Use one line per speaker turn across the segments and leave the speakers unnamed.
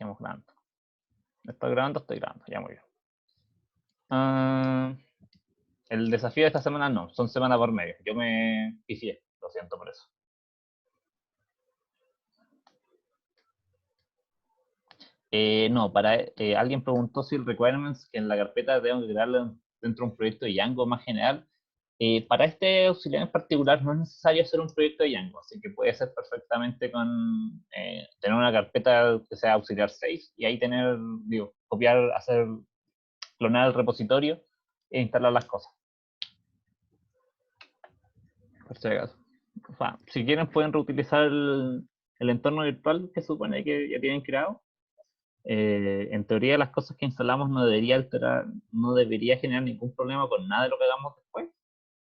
dejemos grabando. Estoy grabando, ya muy bien. El desafío de esta semana no, son semana por medio. Yo me pifié, lo siento por eso. No, alguien preguntó si el requirements que en la carpeta tengo que crearlo dentro de un proyecto de Django más general. Para este auxiliar en particular no es necesario hacer un proyecto de Django, así que puede ser perfectamente con tener una carpeta que sea auxiliar 6 y ahí tener, copiar, clonar el repositorio e instalar las cosas. Por si acaso. Si quieren pueden reutilizar el entorno virtual que supone que ya tienen creado. En teoría las cosas que instalamos no debería generar ningún problema con nada de lo que hagamos después.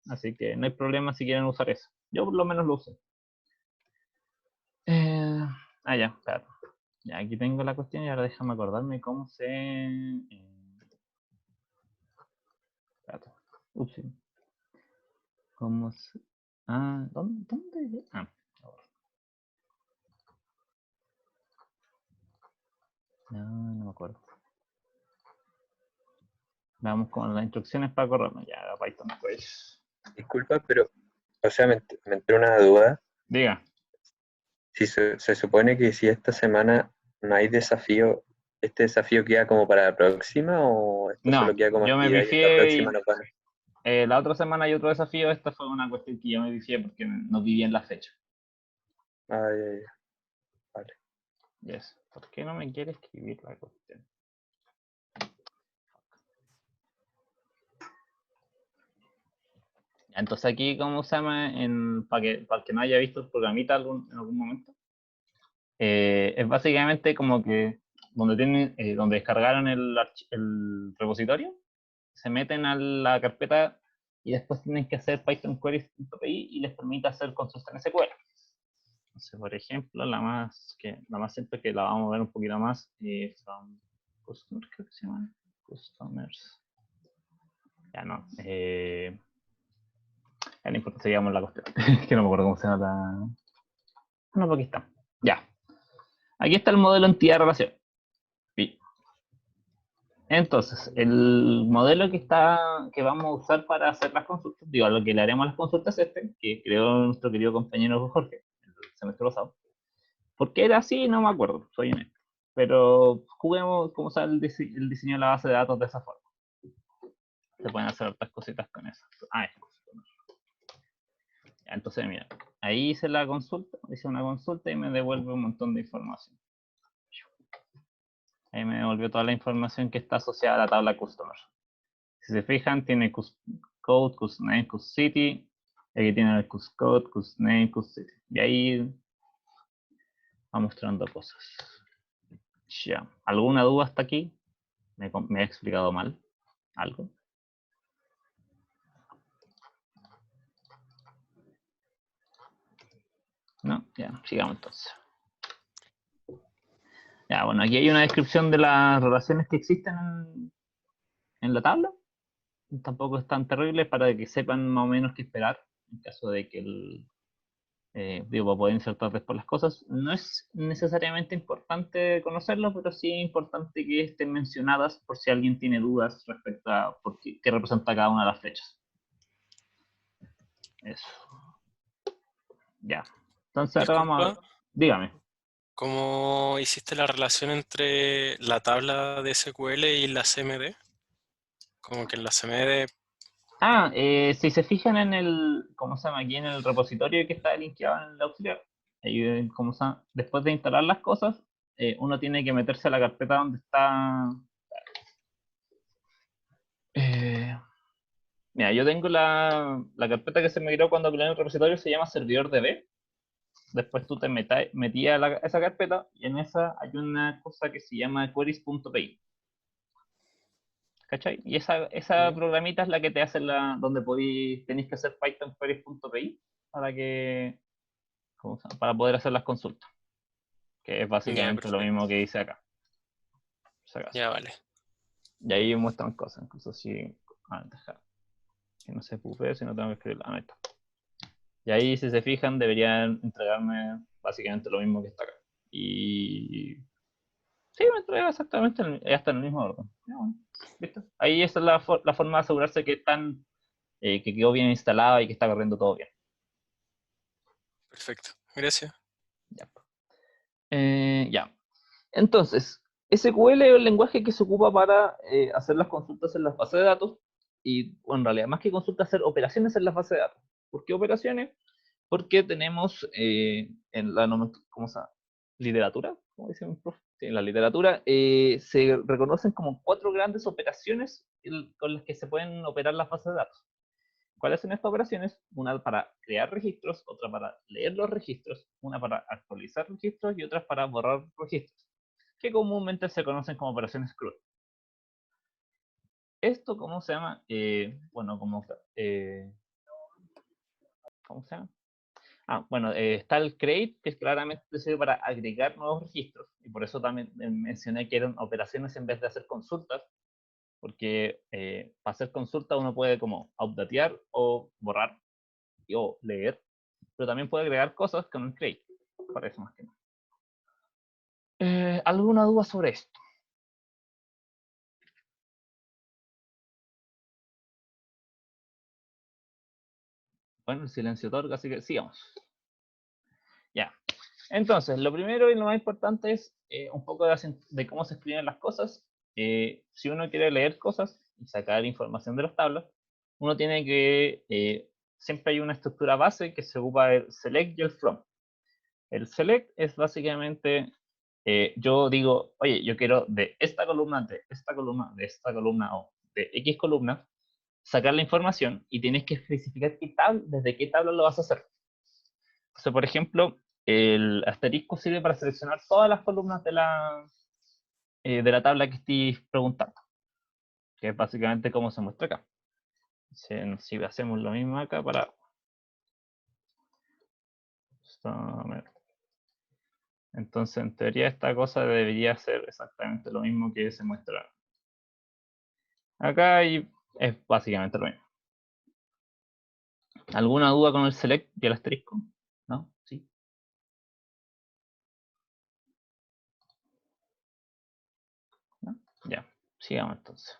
Así que no hay problema si quieren usar eso. Yo por lo menos lo uso. Ya, claro. Ya, aquí tengo la cuestión y ahora déjame acordarme cómo se... Ups. ¿Cómo se...? ¿Dónde? No me acuerdo. Vamos con las instrucciones para corrernos. Ya, Python, pues.
Disculpa, pero, o sea, me entró una duda.
Diga.
Si se supone que si esta semana no hay desafío, ¿este desafío queda como para la próxima o esto
No,
solo queda como
yo me
actividad y en la próxima
pifié
nos van a...
la otra semana hay otro desafío. Esta fue una cuestión que yo me pifié porque no vi bien la fecha.
Ah, ya. Vale.
Yes. ¿Por qué no me quiere escribir la cuestión? Entonces aquí, ¿cómo se llama? Para el que no haya visto el programita en algún momento. Es básicamente como que donde descargaron el repositorio, se meten a la carpeta y después tienen que hacer Python queries.py y les permite hacer consulta en SQL. Entonces, por ejemplo, la más simple que la vamos a ver un poquito más, from customers, creo que se llama, customers. Ya no, ya no importa, seguimos la cuestión, que no me acuerdo cómo se llama la... No, porque está. Ya. Aquí está el modelo entidad-relación. Entonces, el modelo que vamos a usar para hacer las consultas, a lo que le haremos las consultas es que creó nuestro querido compañero Jorge, el semestre pasado. ¿Por qué era así? No me acuerdo, soy honesto. Pero juguemos cómo usar el diseño de la base de datos de esa forma. Se pueden hacer otras cositas con eso. Entonces, mira, ahí hice una consulta y me devuelve un montón de información. Ahí me devolvió toda la información que está asociada a la tabla customer. Si se fijan, tiene code, cusname, cuscity. Aquí tiene el cuscode, cusname, cuscity. Y ahí va mostrando cosas. Ya. ¿Alguna duda hasta aquí? ¿Me he explicado mal algo? No, ya, sigamos entonces. Ya, bueno, aquí hay una descripción de las relaciones que existen en la tabla. Tampoco es tan terrible para que sepan más o menos qué esperar en caso de que para poder insertar después las cosas. No es necesariamente importante conocerlo, pero sí es importante que estén mencionadas por si alguien tiene dudas respecto a qué representa cada una de las flechas. Eso. Ya. Entonces ahora vamos a ver. Dígame.
¿Cómo hiciste la relación entre la tabla de SQL y la CMD? Como que en la CMD...
Si se fijan ¿cómo se llama? Aquí en el repositorio que está linkeado en el auxiliar, ahí, después de instalar las cosas, uno tiene que meterse a la carpeta donde está... Mira, yo tengo la carpeta que se me migró cuando creé el repositorio, se llama servidor.db. Después tú te metías a esa carpeta y en esa hay una cosa que se llama queries.py. ¿Cachai? Y esa programita es la que te hace donde tenéis que hacer Python queries.py para poder hacer las consultas. Que es básicamente lo mismo que hice acá.
Ya, vale.
Y ahí muestran cosas. Incluso si... dejar. Que no se pupe, si no tengo que escribir la meta. Y ahí, si se fijan, deberían entregarme básicamente lo mismo que está acá. Y Sí, me entrega exactamente hasta en el mismo orden. Ya, bueno, ¿listo? Ahí esa es la forma de asegurarse que que quedó bien instalada y que está corriendo todo bien.
Perfecto. Gracias.
Ya. Ya. Entonces, SQL es el lenguaje que se ocupa para hacer las consultas en las bases de datos y, bueno, en realidad, más que consultas, hacer operaciones en las bases de datos. ¿Por qué operaciones? Porque tenemos en la ¿cómo se llama? Literatura, como dice mi profe. Sí, en la literatura se reconocen como 4 grandes operaciones con las que se pueden operar las bases de datos. ¿Cuáles son estas operaciones? Una para crear registros, otra para leer los registros, una para actualizar registros y otra para borrar registros, que comúnmente se conocen como operaciones CRUD. Esto, ¿cómo se llama? Bueno, ¿cómo se llama? Bueno, está el create, que claramente sirve para agregar nuevos registros, y por eso también mencioné que eran operaciones en vez de hacer consultas, porque para hacer consultas uno puede como updatear o borrar o leer, pero también puede agregar cosas con el create, para eso más que nada. ¿Alguna duda sobre esto? Bueno, el silencio otorga, así que sigamos. Ya. Entonces, lo primero y lo más importante es un poco de cómo se escriben las cosas. Si uno quiere leer cosas y sacar información de las tablas, uno tiene que, siempre hay una estructura base que se ocupa del select y el from. El select es básicamente, yo digo, oye, yo quiero de esta columna, de esta columna, de esta columna o de X columna, sacar la información y tienes que especificar desde qué tabla lo vas a hacer. Entonces, por ejemplo, el asterisco sirve para seleccionar todas las columnas de la tabla que estoy preguntando, que es básicamente como se muestra acá. Si hacemos lo mismo acá para... Entonces, en teoría, esta cosa debería ser exactamente lo mismo que se muestra acá y es básicamente lo mismo. ¿Alguna duda con el select y el asterisco? ¿No? ¿Sí? ¿No? Ya, sigamos entonces.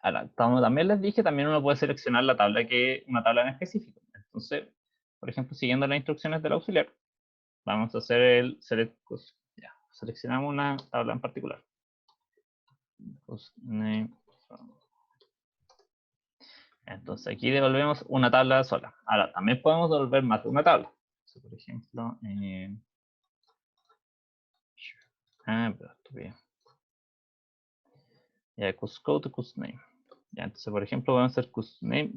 Ahora, como también les dije, también uno puede seleccionar una tabla en específico. Entonces, por ejemplo, siguiendo las instrucciones del auxiliar, vamos a hacer el select. Ya, seleccionamos una tabla en particular. Entonces aquí devolvemos una tabla sola. Ahora, también podemos devolver más de una tabla. Entonces, por ejemplo, pero esto bien. Ya, cuscode, cusname. Ya, entonces, por ejemplo, vamos a hacer cusname.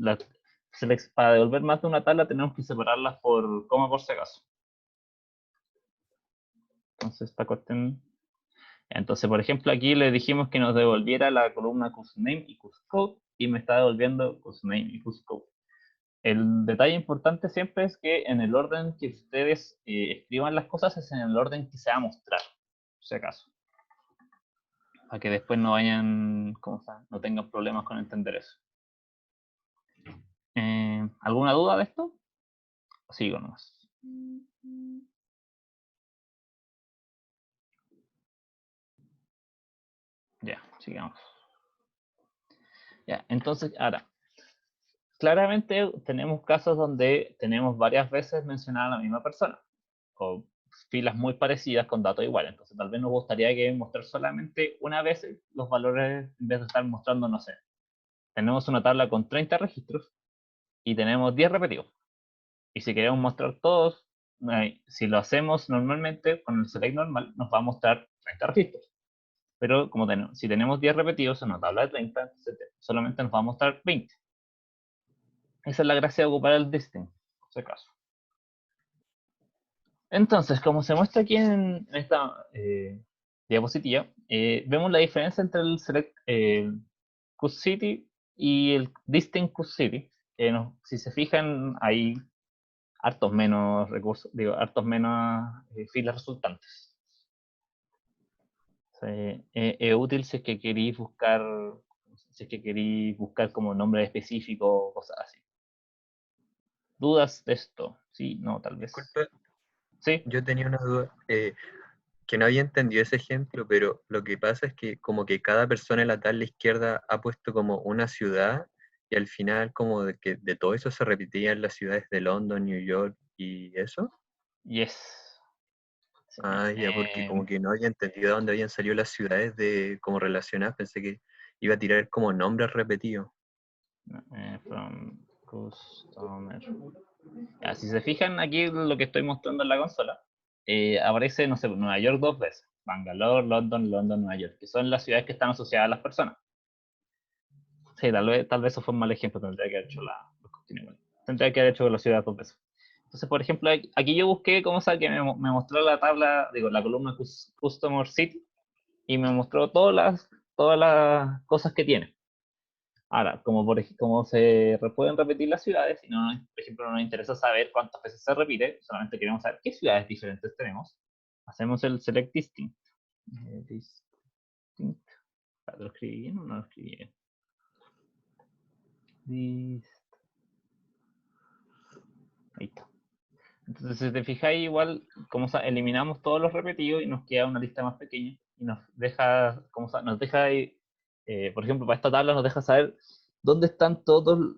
Para devolver más de una tabla tenemos que separarlas por coma por si acaso. Entonces, esta cuestión. Entonces, por ejemplo, aquí le dijimos que nos devolviera la columna cusname y cuscode y me está devolviendo cusname y cuscode. El detalle importante siempre es que en el orden que ustedes escriban las cosas es en el orden que se va a mostrar, por si acaso. Para que después no vayan, no tengan problemas con entender eso. ¿Alguna duda de esto? Sigo nomás. Ya, sigamos. Ya, entonces, ahora, claramente tenemos casos donde tenemos varias veces mencionada a la misma persona, o filas muy parecidas con datos iguales. Entonces, tal vez nos gustaría que mostrar solamente una vez los valores en vez de estar mostrando, no sé. Tenemos una tabla con 30 registros y tenemos 10 repetidos. Y si queremos mostrar todos, si lo hacemos normalmente con el select normal, nos va a mostrar 30 registros. Pero como si tenemos 10 repetidos en una tabla de 30, solamente nos va a mostrar 20. Esa es la gracia de ocupar el distinct, por si acaso. Entonces, como se muestra aquí en esta diapositiva, vemos la diferencia entre el select cuscity y el distinct cuscity. Si se fijan, hay hartos menos recursos, hartos menos filas resultantes. Es útil si es que queréis buscar como nombre específico o cosas así. ¿Dudas de esto? Sí, no, tal vez.
Disculpe,
Sí.
yo tenía una duda. que no había entendido ese ejemplo, pero lo que pasa es que como que cada persona en la tabla izquierda ha puesto como una ciudad y al final como de que de todo eso se repetía en las ciudades de London, New York y eso.
Yes. Sí,
Ah, ya, porque como que no había entendido de dónde habían salido las ciudades de como relacionadas, pensé que iba a tirar como nombres repetidos.
From customer. Ya, si se fijan aquí lo que estoy mostrando en la consola, aparece, no sé, Nueva York 2 veces. Bangalore, London, London, Nueva York, que son las ciudades que están asociadas a las personas. Sí, tal vez eso fue un mal ejemplo, tendría que haber hecho tendría que haber hecho las ciudades 2 veces. Entonces, por ejemplo, aquí yo busqué cómo sabe que me mostró la tabla, digo, la columna Customer City, y me mostró todas las cosas que tiene. Ahora, como pueden repetir las ciudades, si no, por ejemplo, no nos interesa saber cuántas veces se repite, solamente queremos saber qué ciudades diferentes tenemos, hacemos el select distinct. Distinct. ¿Lo escribí bien o no lo escribí bien? Ahí está. Entonces, si te fijáis, igual, eliminamos todos los repetidos y nos queda una lista más pequeña y nos deja, por ejemplo, para esta tabla nos deja saber dónde están todos,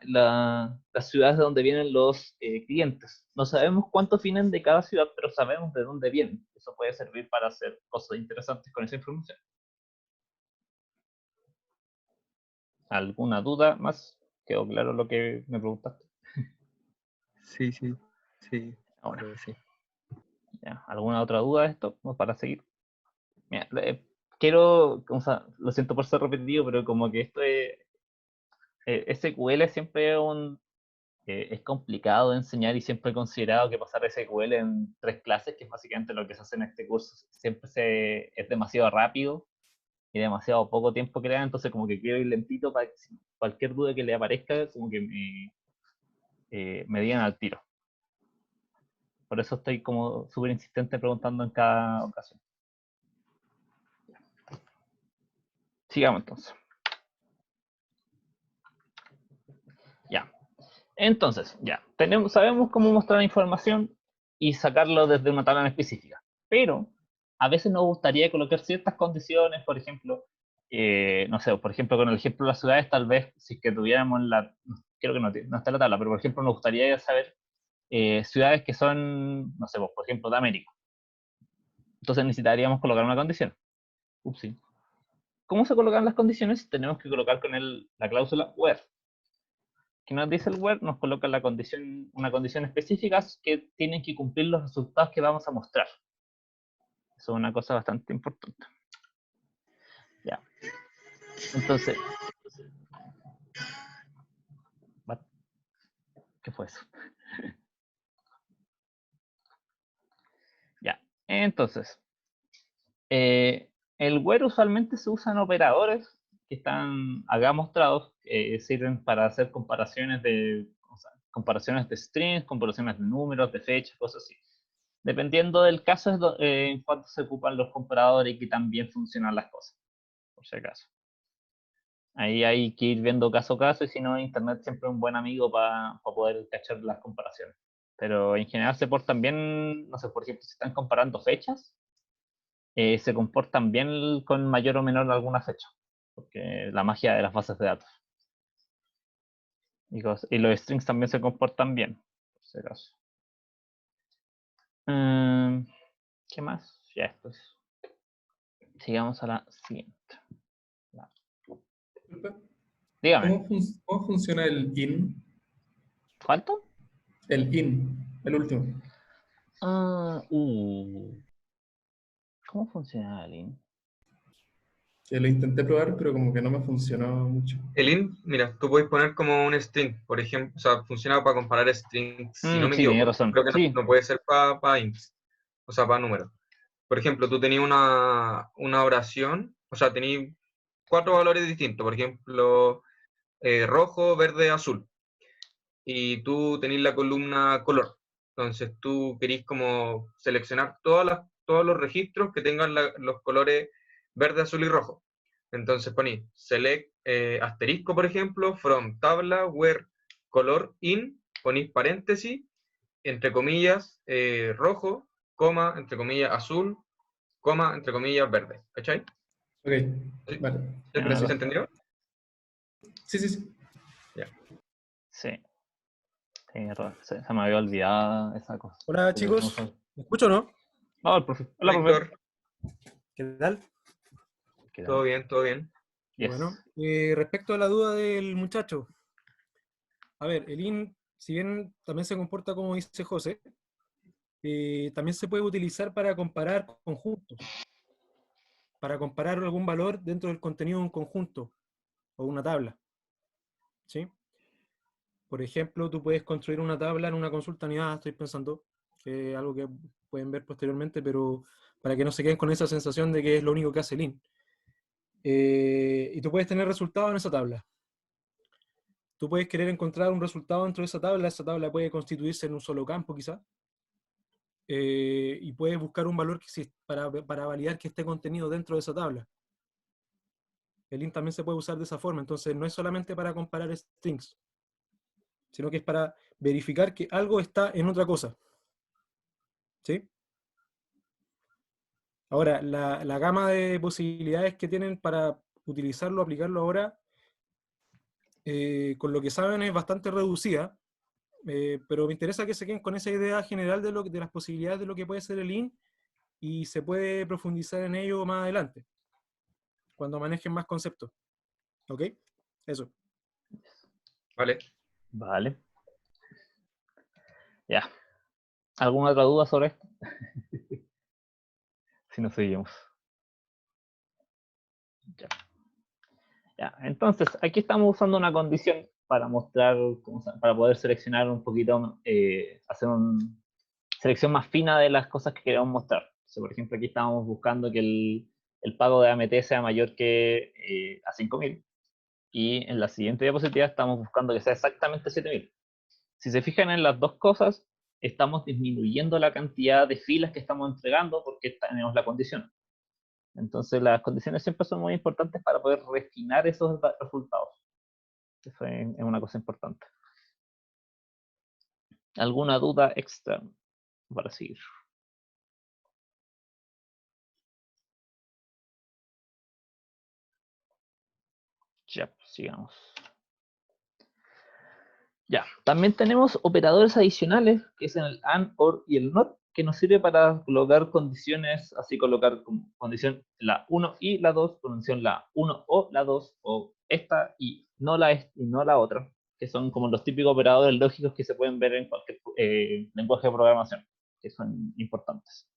las ciudades de donde vienen los clientes. No sabemos cuántos vienen de cada ciudad, pero sabemos de dónde vienen. Eso puede servir para hacer cosas interesantes con esa información. ¿Alguna duda más? ¿Quedó claro lo que me preguntaste?
Sí,
Ahora,
creo que sí.
¿ya? ¿Alguna otra duda de esto? Para seguir. Mira, lo siento por ser repetitivo, pero como que esto SQL siempre es complicado de enseñar y siempre he considerado que pasar SQL en 3 clases, que es básicamente lo que se hace en este curso, es demasiado rápido y demasiado poco tiempo que le da, entonces como que quiero ir lentito para que cualquier duda que le aparezca, como que me digan al tiro. Por eso estoy como súper insistente preguntando en cada ocasión. Sigamos entonces. Ya. Entonces, ya, sabemos cómo mostrar información y sacarlo desde una tabla en específica, pero a veces nos gustaría colocar ciertas condiciones, por ejemplo, no sé, por ejemplo, con el ejemplo de las ciudades, tal vez, si es que tuviéramos creo que no está en la tabla, pero por ejemplo, nos gustaría saber ciudades que son, no sé, por ejemplo, de América. Entonces necesitaríamos colocar una condición. Upsi. ¿Cómo se colocan las condiciones? Tenemos que colocar con la cláusula where. Que nos dice el where, nos coloca una condición específica que tienen que cumplir los resultados que vamos a mostrar. Eso es una cosa bastante importante. Ya. Entonces, ¿qué fue eso? Ya. Entonces, el where usualmente se usan operadores que están acá mostrados, sirven para hacer comparaciones de strings, comparaciones de números, de fechas, cosas así. Dependiendo del caso es en cuánto se ocupan los comparadores y que también funcionan las cosas, por si acaso. Ahí hay que ir viendo caso a caso y si no, Internet siempre es un buen amigo para poder cachar las comparaciones. Pero en general se portan bien, no sé, por ejemplo, si están comparando fechas, se comportan bien con mayor o menor alguna fecha, porque la magia de las bases de datos. Y los strings también se comportan bien, por si acaso. ¿Qué más? Ya esto es. Sigamos a la siguiente. Dígame.
¿Cómo funciona el in?
¿Cuánto?
El in, el último.
¿Cómo funciona el in?
Que lo intenté probar, pero como que no me funcionó mucho.
El int, mira, tú puedes poner como un string, por ejemplo, o sea, funciona para comparar strings, si no me
Sí, tenía
equivoco.
razón.
Creo que
Sí.
no puede ser para ints, o sea, para números. Por ejemplo, tú tenías una oración, o sea, tenías 4 valores distintos, por ejemplo, rojo, verde, azul. Y tú tenés la columna color. Entonces tú querís como seleccionar todos los registros que tengan los colores verde, azul y rojo. Entonces ponís select asterisco, por ejemplo, from tabla, where color in, ponís paréntesis, entre comillas, rojo, coma, entre comillas, azul, coma, entre comillas, verde. ¿Cachai?
Ok, vale.
Ya,
Gracias.
¿Se entendió?
Sí, sí, sí.
Sí. Tienes razón, se me había olvidado esa cosa.
Hola chicos, ¿me escucho o no?
Oh, el profe. Hola, profe.
Víctor,
¿Qué tal?
¿Qué tal?
todo bien, todo bien.
Yes.
Bueno, respecto a la duda del muchacho, a ver, el IN, si bien también se comporta como dice José, también se puede utilizar para comparar conjuntos, para comparar algún valor dentro del contenido de un conjunto o una tabla, ¿sí? Por ejemplo, tú puedes construir una tabla en una consulta unidad, estoy pensando, que es algo que pueden ver posteriormente, pero para que no se queden con esa sensación de que es lo único que hace el IN. Y tú puedes tener resultados en esa tabla. Tú puedes querer encontrar un resultado dentro de esa tabla puede constituirse en un solo campo quizá, y puedes buscar un valor para validar que esté contenido dentro de esa tabla. El int también se puede usar de esa forma, entonces no es solamente para comparar strings, sino que es para verificar que algo está en otra cosa. ¿Sí? Ahora, la gama de posibilidades que tienen para utilizarlo, aplicarlo ahora, con lo que saben es bastante reducida, pero me interesa que se queden con esa idea general de las posibilidades de lo que puede ser el int, y se puede profundizar en ello más adelante, cuando manejen más conceptos. ¿Ok? Eso.
Vale.
Vale. Ya. ¿Alguna otra duda sobre esto? Si no seguimos. Ya. Ya. Entonces, aquí estamos usando una condición para mostrar, para poder seleccionar un poquito, hacer una selección más fina de las cosas que queremos mostrar. Entonces, por ejemplo, aquí estamos buscando que el pago de AMT sea mayor que a 5.000. Y en la siguiente diapositiva estamos buscando que sea exactamente 7.000. Si se fijan en las dos cosas, estamos disminuyendo la cantidad de filas que estamos entregando porque tenemos la condición. Entonces las condiciones siempre son muy importantes para poder refinar esos resultados. Eso es una cosa importante. ¿Alguna duda extra para seguir? Ya, sigamos. Ya, también tenemos operadores adicionales, que es en el AND, OR y el NOT, que nos sirve para colocar condiciones, así colocar como condición la 1 y la 2, condición la 1 o la 2, o esta y no la otra, que son como los típicos operadores lógicos que se pueden ver en cualquier lenguaje de programación, que son importantes.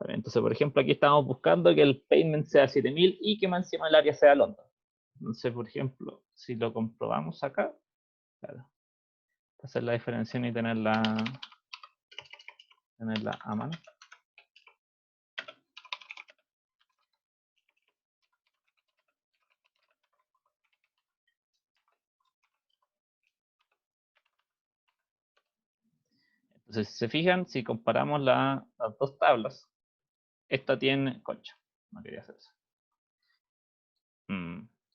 Entonces, por ejemplo, aquí estamos buscando que el payment sea 7.000 y que más encima el área sea London. Entonces, por ejemplo, si lo comprobamos acá, claro, hacer la diferenciación y tenerla a mano. Entonces, si se fijan, si comparamos las dos tablas, esta tiene, concha, no quería hacer eso.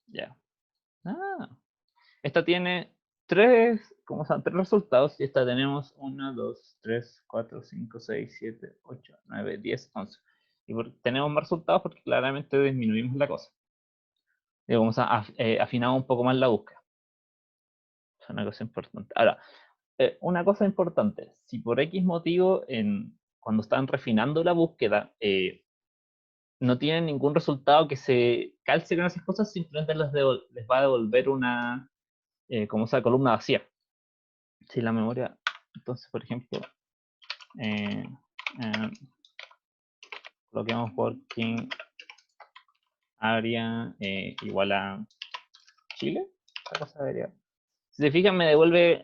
Ya. Esta tiene tres resultados, y esta tenemos 1, 2, 3, 4, 5, 6, 7, 8, 9, 10, 11. Y tenemos más resultados porque claramente disminuimos la cosa. Y vamos a afinar un poco más la búsqueda. Es una cosa importante. Ahora, una cosa importante, si por X motivo cuando están refinando la búsqueda no tienen ningún resultado que se calce con esas cosas, simplemente les va a devolver una como esa columna vacía. Si la memoria, entonces por ejemplo coloquemos working area igual a Chile, esta cosa debería. Si se fijan, me devuelve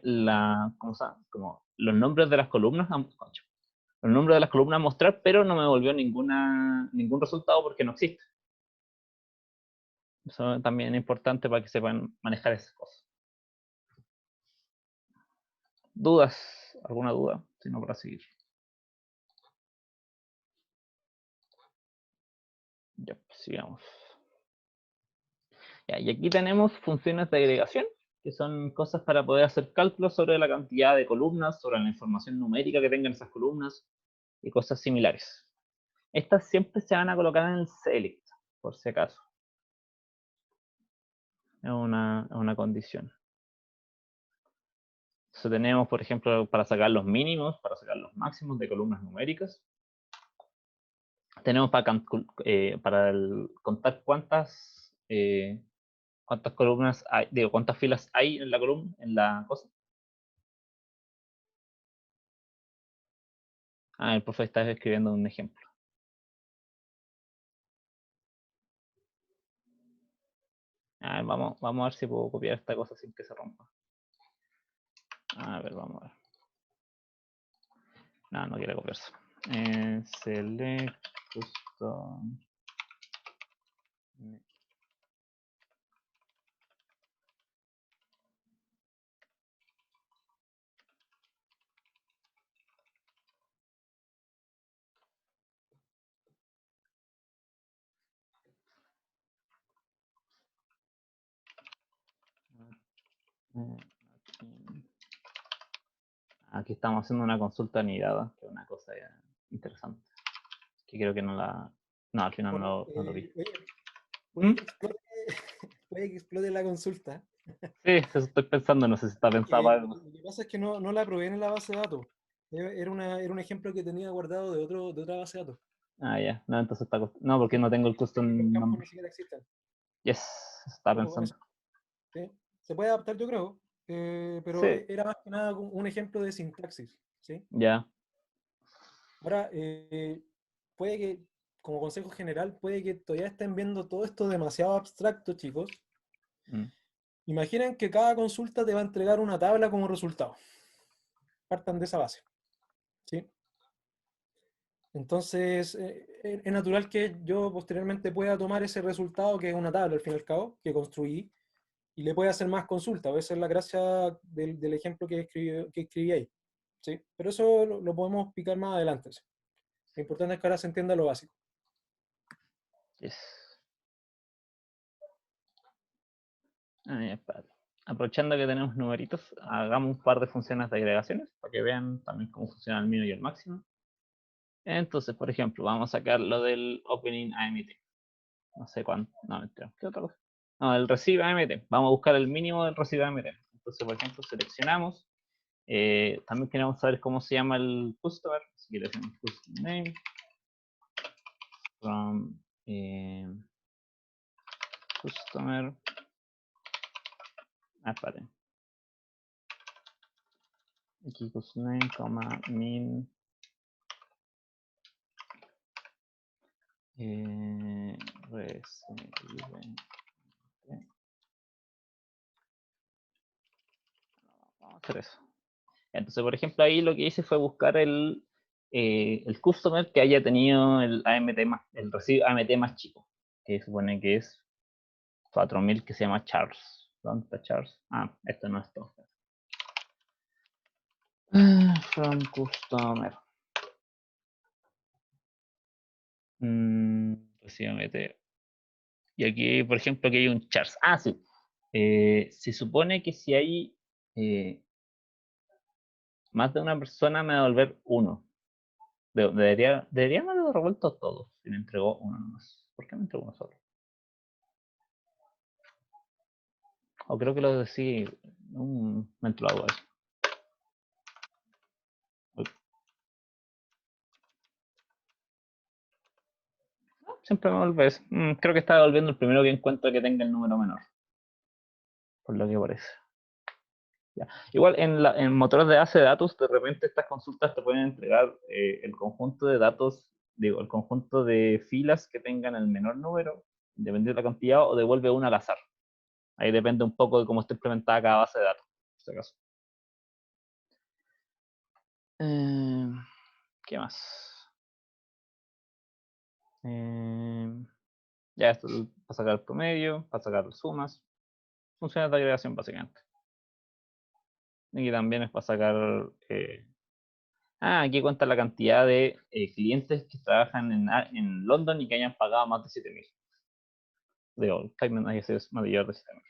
como los nombres de las columnas, los nombres de las columnas a mostrar, pero no me devolvió ningún resultado porque no existe. Eso también es importante para que sepan manejar esas cosas. ¿Dudas? ¿Alguna duda? Si no, para seguir. Ya, pues sigamos. Ya, y aquí tenemos funciones de agregación, que son cosas para poder hacer cálculos sobre la cantidad de columnas, sobre la información numérica que tengan esas columnas. y cosas similares. Estas siempre se van a colocar en el select, por si acaso. Es una condición. Entonces tenemos, por ejemplo, para sacar los mínimos, para sacar los máximos de columnas numéricas. Tenemos para contar cuántas columnas hay, digo, cuántas filas hay en la columna, en la cosa. El profe está escribiendo un ejemplo. Vamos a ver si puedo copiar esta cosa sin que se rompa. A ver, vamos a ver. No quiere copiarse. Select custom. Aquí estamos haciendo una consulta anidada, que es una cosa interesante. Que creo que no la... No, al final no lo vi.
Puede que explote la consulta.
Sí, eso estoy pensando, no sé si está pensado para algo.
Lo que pasa es que no la probé en la base de datos. Era un ejemplo que tenía guardado de otra base de datos.
Ya. No, entonces está... No, porque no tengo el custom
Los campos
number.
ni siquiera existen.
Yes, está
Bueno,
pensando.
¿sí? Se puede adaptar, yo creo, pero
Sí.
era más que nada un ejemplo de sintaxis, ¿sí?
Ya.
Ahora, puede que, como consejo general, puede que todavía estén viendo todo esto demasiado abstracto, chicos. Imaginen que cada consulta te va a entregar una tabla como resultado. Partan de esa base, ¿sí? Entonces, es natural que yo posteriormente pueda tomar ese resultado, que es una tabla al fin y al cabo, que construí, y le pueda hacer más consultas. Esa es la gracia del ejemplo que escribí ahí, ¿sí? Pero eso lo podemos explicar más adelante, ¿sí? Lo importante es que ahora se entienda lo básico.
Yes. Aprovechando que tenemos numeritos, hagamos un par de funciones de agregaciones para que vean también cómo funciona el mínimo y el máximo. Entonces, por ejemplo, vamos a sacar lo del opening AMT. No sé cuánto. No, mentira. ¿Qué otra cosa? No, el receive AMT. Vamos a buscar el mínimo del receive AMT. Entonces, por ejemplo, seleccionamos. También queremos saber cómo se llama el customer. Así que le decimos custom name from customer. Espérate. Aquí custom name, min. Vamos a hacer eso. Entonces, por ejemplo, ahí lo que hice fue buscar el customer que haya tenido el recibo AMT más chico, que supone que es 4000, que se llama Charles. ¿Dónde está Charles? Esto no es todo. From customer. Recibo AMT. Y aquí, por ejemplo, aquí hay un Charles. Sí. Se supone que si hay más de una persona, me va a devolver uno. Deberían haber revuelto todos si me entregó uno nomás. ¿Por qué me entregó uno solo? O creo que lo decía. Me entró algo eso. Siempre me vuelve eso. Creo que está devolviendo el primero que encuentre que tenga el número menor. Por lo que parece. Ya. Igual en motores de base de datos, de repente estas consultas te pueden entregar el conjunto de datos, digo, el conjunto de filas que tengan el menor número, dependiendo de la cantidad, o devuelve una al azar. Ahí depende un poco de cómo esté implementada cada base de datos, en este caso. ¿Qué más? Ya esto para sacar el promedio, para sacar las sumas. Funciones de agregación, básicamente. Y también es para sacar... aquí cuenta la cantidad de clientes que trabajan en London y que hayan pagado más de 7000. Digo, el payment es mayor de 7000.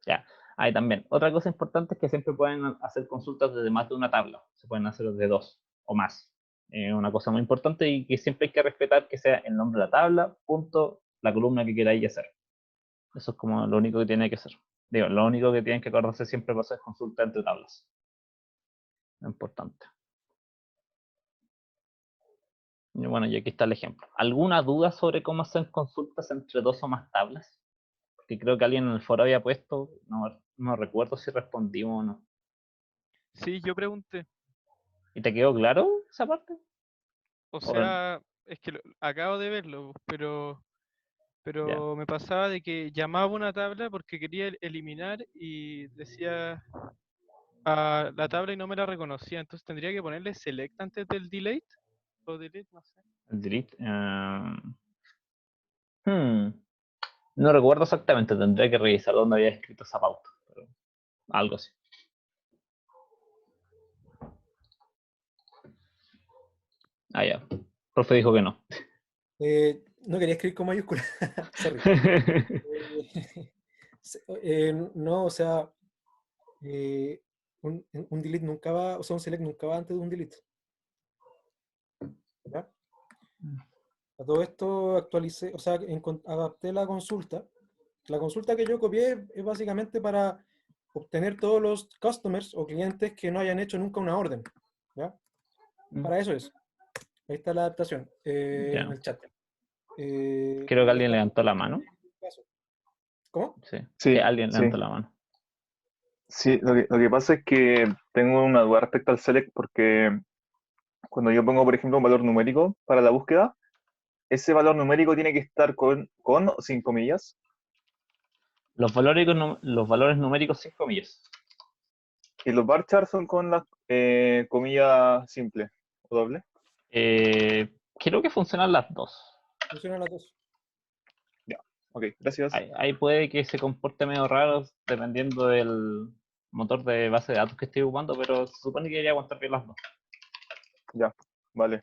Ya. Ahí también. Otra cosa importante es que siempre pueden hacer consultas desde más de una tabla. Se pueden hacer desde 2 o más. Una cosa muy importante y que siempre hay que respetar que sea el nombre de la tabla, punto, la columna que queráis hacer. Eso es como lo único que tiene que ser. Digo, lo único que tienen que acordarse siempre para hacer consulta entre tablas. Lo importante. Y bueno, y aquí está el ejemplo. ¿Alguna duda sobre cómo hacer consultas entre 2 o más tablas? Que creo que alguien en el foro había puesto, no recuerdo si respondimos o no.
Sí, yo pregunté.
¿Y te quedó claro esa parte?
O
O-
sea, es que acabo de verlo, pero me pasaba de que llamaba una tabla porque quería eliminar y decía a la tabla y no me la reconocía. Entonces tendría que ponerle select antes del delete o delete, no sé.
El delete. No recuerdo exactamente, tendría que revisar dónde había escrito esa pauta, pero algo así. Ah, ya. El profe dijo que no.
No quería escribir con mayúscula. Sorry. No, o sea, un delete nunca va, o sea, un select nunca va antes de un delete. ¿Ya? A todo esto actualicé, o sea, adapté la consulta. La consulta que yo copié es básicamente para obtener todos los customers o clientes que no hayan hecho nunca una orden. ¿Ya? Para eso es. Ahí está la adaptación
Ya.
en el chat.
Creo que alguien levantó la mano.
¿Cómo?
Sí,
Sí,
alguien
sí.
levantó la mano.
Sí, lo que pasa es que tengo una duda respecto al select porque cuando yo pongo, por ejemplo, un valor numérico para la búsqueda, ese valor numérico tiene que estar con o sin comillas.
Los valores numéricos sin comillas.
Y los varchar son con las comillas simples o doble.
Creo que funcionan las dos.
Funcionan las dos.
Ya, ok, gracias.
Ahí puede que se comporte medio raro dependiendo del motor de base de datos que esté ocupando, pero se supone que debería aguantar bien las dos.
Ya, vale.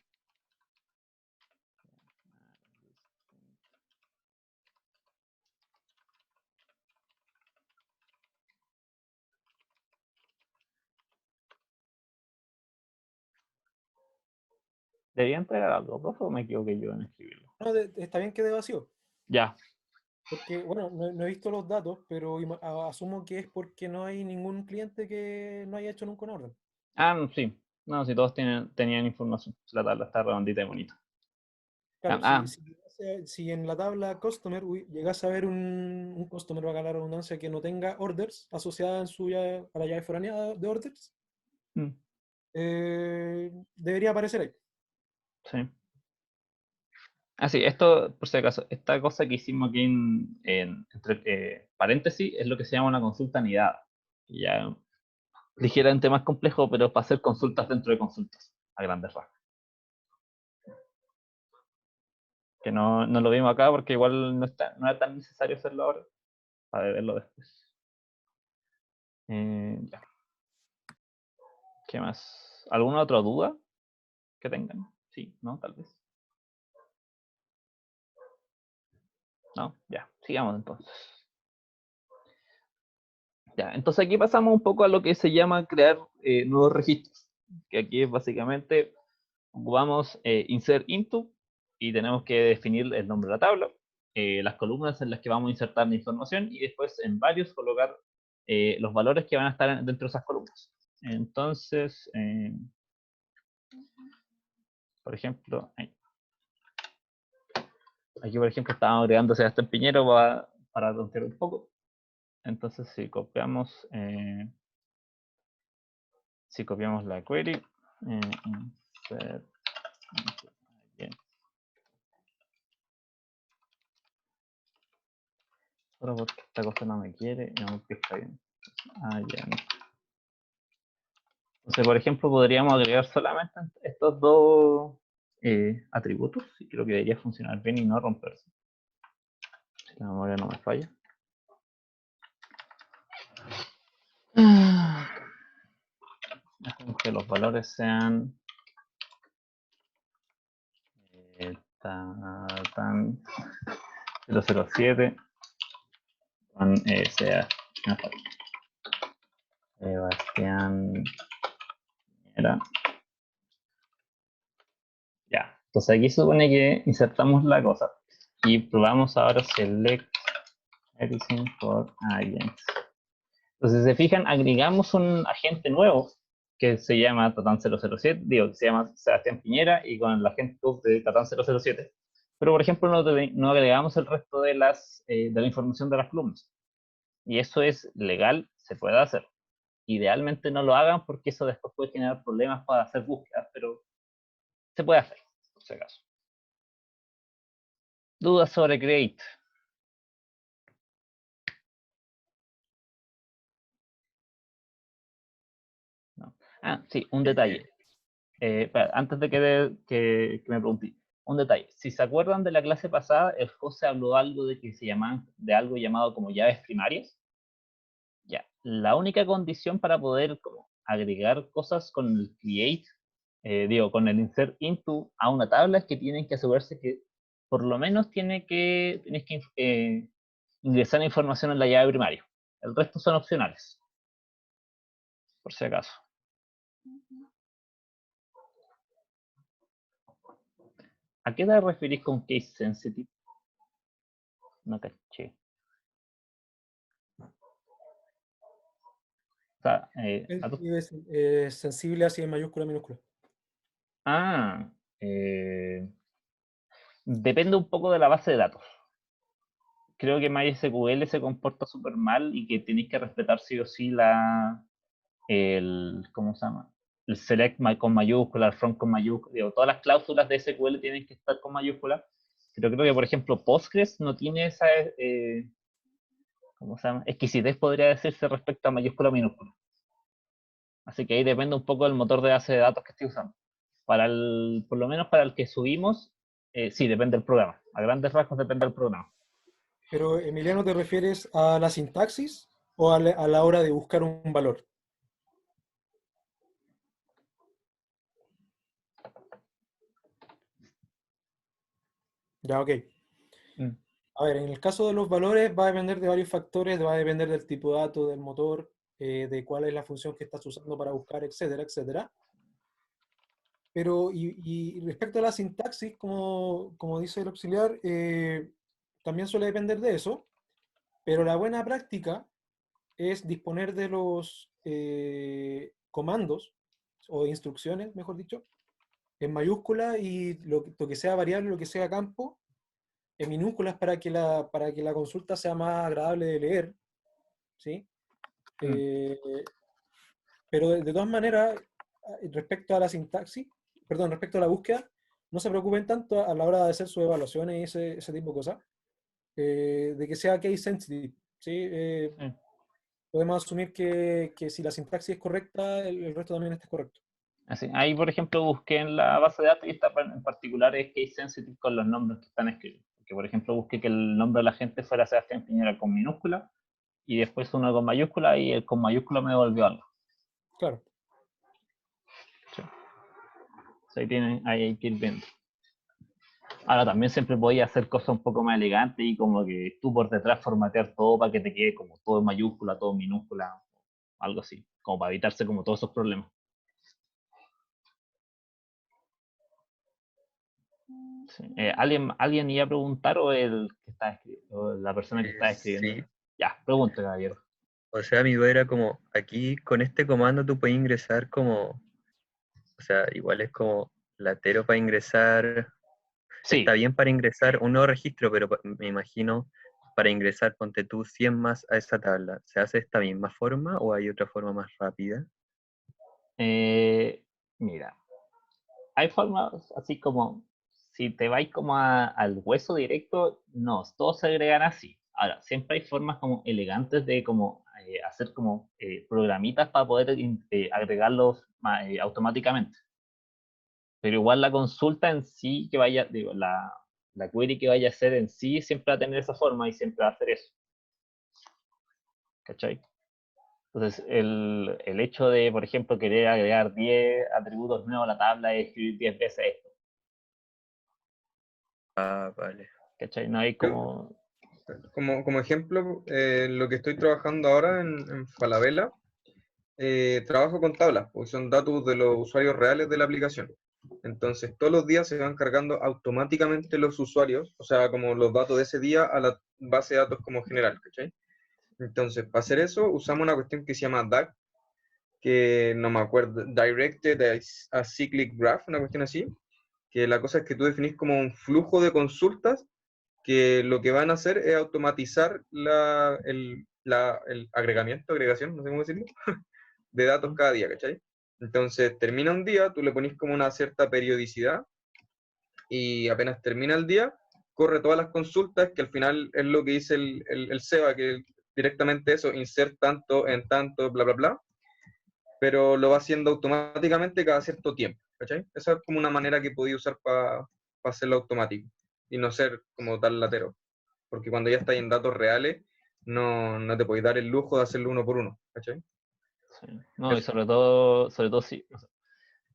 ¿Debería entregar algo, profe, o me equivoqué yo en escribirlo?
No, está bien que de vacío.
Ya.
Porque, bueno, no he visto los datos, pero asumo que es porque no hay ningún cliente que no haya hecho nunca una orden.
Ah, sí. No, si todos tenían información. La tabla está redondita y bonita.
Claro, si en la tabla customer llegas a ver un customer, va a ganar redundancia, que no tenga orders asociadas a la llave foránea de orders,
Mm,
debería aparecer ahí.
sí. Ah, sí, esto, por si acaso, esta cosa que hicimos aquí entre paréntesis es lo que se llama una consulta anidada. Y ya ligeramente más complejo, pero para hacer consultas dentro de consultas, a grandes rasgos. Que no lo vimos acá porque igual no era tan necesario hacerlo ahora, para verlo después. Ya. ¿Qué más? ¿Alguna otra duda que tengan? Sí, ¿no? Tal vez. No, ya, sigamos entonces. Ya, entonces aquí pasamos un poco a lo que se llama crear nuevos registros, que aquí es básicamente ocupamos insert into y tenemos que definir el nombre de la tabla, las columnas en las que vamos a insertar la información y después en varios colocar los valores que van a estar dentro de esas columnas. Entonces, por ejemplo, aquí por ejemplo estábamos agregando Sebastián Piñero para tontear un poco. Entonces si copiamos la query, insert, bien. Solo porque esta cosa no me quiere, no que está bien. Ya. Entonces, por ejemplo, podríamos agregar solamente estos dos atributos y creo que debería funcionar bien y no romperse. Si la memoria no me falla. Hacemos que los valores sean tan 007 sea Sebastián Piñera. Ya, entonces aquí se supone que insertamos la cosa y probamos ahora select everything for agents. Entonces, si se fijan, agregamos un agente nuevo que se llama Tatán007, digo, que se llama Sebastián Piñera y con el agente de Tatán007. Pero, por ejemplo, no agregamos el resto de la información de las columnas. Y eso es legal, se puede hacer. Idealmente no lo hagan porque eso después puede generar problemas para hacer búsquedas, pero se puede hacer, por si acaso. ¿Dudas sobre Create? No. Ah, sí, un detalle. Antes de que me pregunté, un detalle. Si se acuerdan de la clase pasada, el José habló algo de que se llaman, de algo llamado como llaves primarias. Ya, la única condición para poder como agregar cosas con el create, con el insert into a una tabla es que tienen que asegurarse que por lo menos tienes que ingresar información en la llave primaria. El resto son opcionales, por si acaso. ¿A qué te referís con case sensitive? No caché. O sea,
Es sensible hacia mayúscula, minúscula.
Depende un poco de la base de datos. Creo que MySQL se comporta súper mal y que tenéis que respetar sí o sí ¿cómo se llama? El select con mayúscula, el from con mayúscula, todas las cláusulas de SQL tienen que estar con mayúscula. Pero creo que, por ejemplo, Postgres no tiene esa, ¿cómo se llama? Exquisitez, podría decirse, respecto a mayúscula o minúscula. Así que ahí depende un poco del motor de base de datos que esté usando. Por lo menos para el que subimos, sí, depende del programa. A grandes rasgos depende del programa.
Pero, Emiliano, ¿te refieres a la sintaxis o a la hora de buscar un valor? Ya, ok. A ver, en el caso de los valores va a depender de varios factores, va a depender del tipo de dato, del motor, de cuál es la función que estás usando para buscar, etcétera, etcétera. Pero, y respecto a la sintaxis, como dice el auxiliar, también suele depender de eso, pero la buena práctica es disponer de los comandos, o instrucciones, mejor dicho, en mayúscula y lo que sea variable, lo que sea campo, en minúsculas para que la consulta sea más agradable de leer, ¿sí? Pero de todas maneras, respecto a la sintaxis, perdón, respecto a la búsqueda, no se preocupen tanto a la hora de hacer sus evaluaciones y ese tipo de cosas, de que sea case sensitive, ¿sí? Podemos asumir que si la sintaxis es correcta, el resto también está correcto.
Así, ahí, por ejemplo, busqué en la base de datos y esta en particular es case sensitive con los nombres que están escritos. Que, por ejemplo, busqué que el nombre de la gente fuera Sebastián Piñera con minúscula y después uno con mayúscula y el con mayúscula me devolvió algo.
Claro.
Sí. Ahí hay que ir viendo. Ahora también siempre podía hacer cosas un poco más elegantes y como que tú por detrás formatear todo para que te quede como todo en mayúscula, todo en minúscula, algo así, como para evitarse como todos esos problemas. Sí. ¿Alguien iba a preguntar o el que está escribiendo, o la persona que está escribiendo?
Sí.
Ya, pregunte, caballero.
O sea, mi duda era como, aquí con este comando tú puedes ingresar como, o sea, igual es como latero para ingresar,
Sí.
Está bien para ingresar un nuevo registro, pero me imagino para ingresar, ponte tú 100 más a esa tabla. ¿Se hace de esta misma forma o hay otra forma más rápida?
Mira, hay formas así como, si te vais como al hueso directo, no, todos se agregan así. Ahora, siempre hay formas como elegantes de como hacer como programitas para poder agregarlos automáticamente. Pero igual la consulta en sí que vaya, digo, la query que vaya a hacer en sí siempre va a tener esa forma y siempre va a hacer eso. ¿Cachai? Entonces, el hecho de, por ejemplo, querer agregar 10 atributos nuevos a la tabla es escribir 10 veces esto.
Ah, vale.
¿Cachai? No hay como...
Como ejemplo, lo que estoy trabajando ahora en Falabella trabajo con tablas, porque son datos de los usuarios reales de la aplicación. Entonces, todos los días se van cargando automáticamente los usuarios, o sea, como los datos de ese día a la base de datos como general, ¿cachai? Entonces, para hacer eso, usamos una cuestión que se llama DAG, que no me acuerdo, Directed a Cyclic Graph, una cuestión así, que la cosa es que tú definís como un flujo de consultas que lo que van a hacer es automatizar el agregación, no sé cómo decirlo, de datos cada día, ¿cachai? Entonces, termina un día, tú le ponís como una cierta periodicidad y apenas termina el día, corre todas las consultas, que al final es lo que dice el SEBA, que directamente eso, insert tanto en tanto, bla, bla, bla, pero lo va haciendo automáticamente cada cierto tiempo, ¿cachai? Esa es como una manera que podía usar para hacerlo automático y no ser como tan latero, porque cuando ya estás en datos reales, no te podéis dar el lujo de hacerlo uno por uno, ¿cachai?
Sí. No, y
Eso.
sobre todo si, o sea,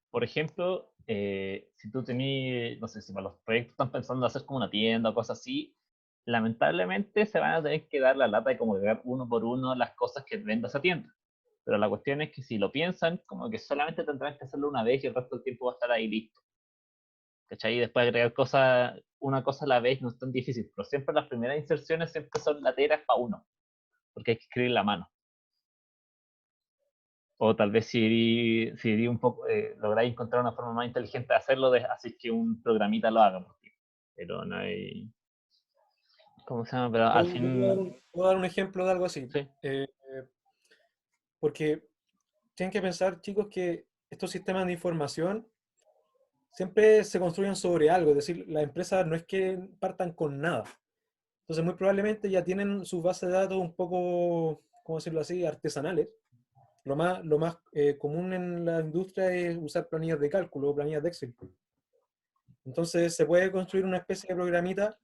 por ejemplo, si tú tenías, no sé, si para los proyectos están pensando hacer como una tienda o cosas así, lamentablemente se van a tener que dar la lata de como agregar uno por uno las cosas que venda esa tienda. Pero la cuestión es que si lo piensan, como que solamente tendrán que hacerlo una vez y el resto del tiempo va a estar ahí listo. ¿Cachai? Y después agregar cosas, una cosa a la vez no es tan difícil, pero siempre las primeras inserciones siempre son lateras para uno, porque hay que escribir la mano. O tal vez si un poco, lográis encontrar una forma más inteligente de hacerlo, así que un programita lo haga por ti. Pero no hay. ¿Cómo se llama? Pero al
Yo
fin.
puedo dar un ejemplo de algo así.
Sí,
Porque tienen que pensar, chicos, que estos sistemas de información siempre se construyen sobre algo. Es decir, las empresas no es que partan con nada. Entonces, muy probablemente ya tienen sus bases de datos un poco, ¿cómo decirlo así?, artesanales. Lo más común en la industria es usar planillas de cálculo o planillas de Excel. Entonces, se puede construir una especie de programita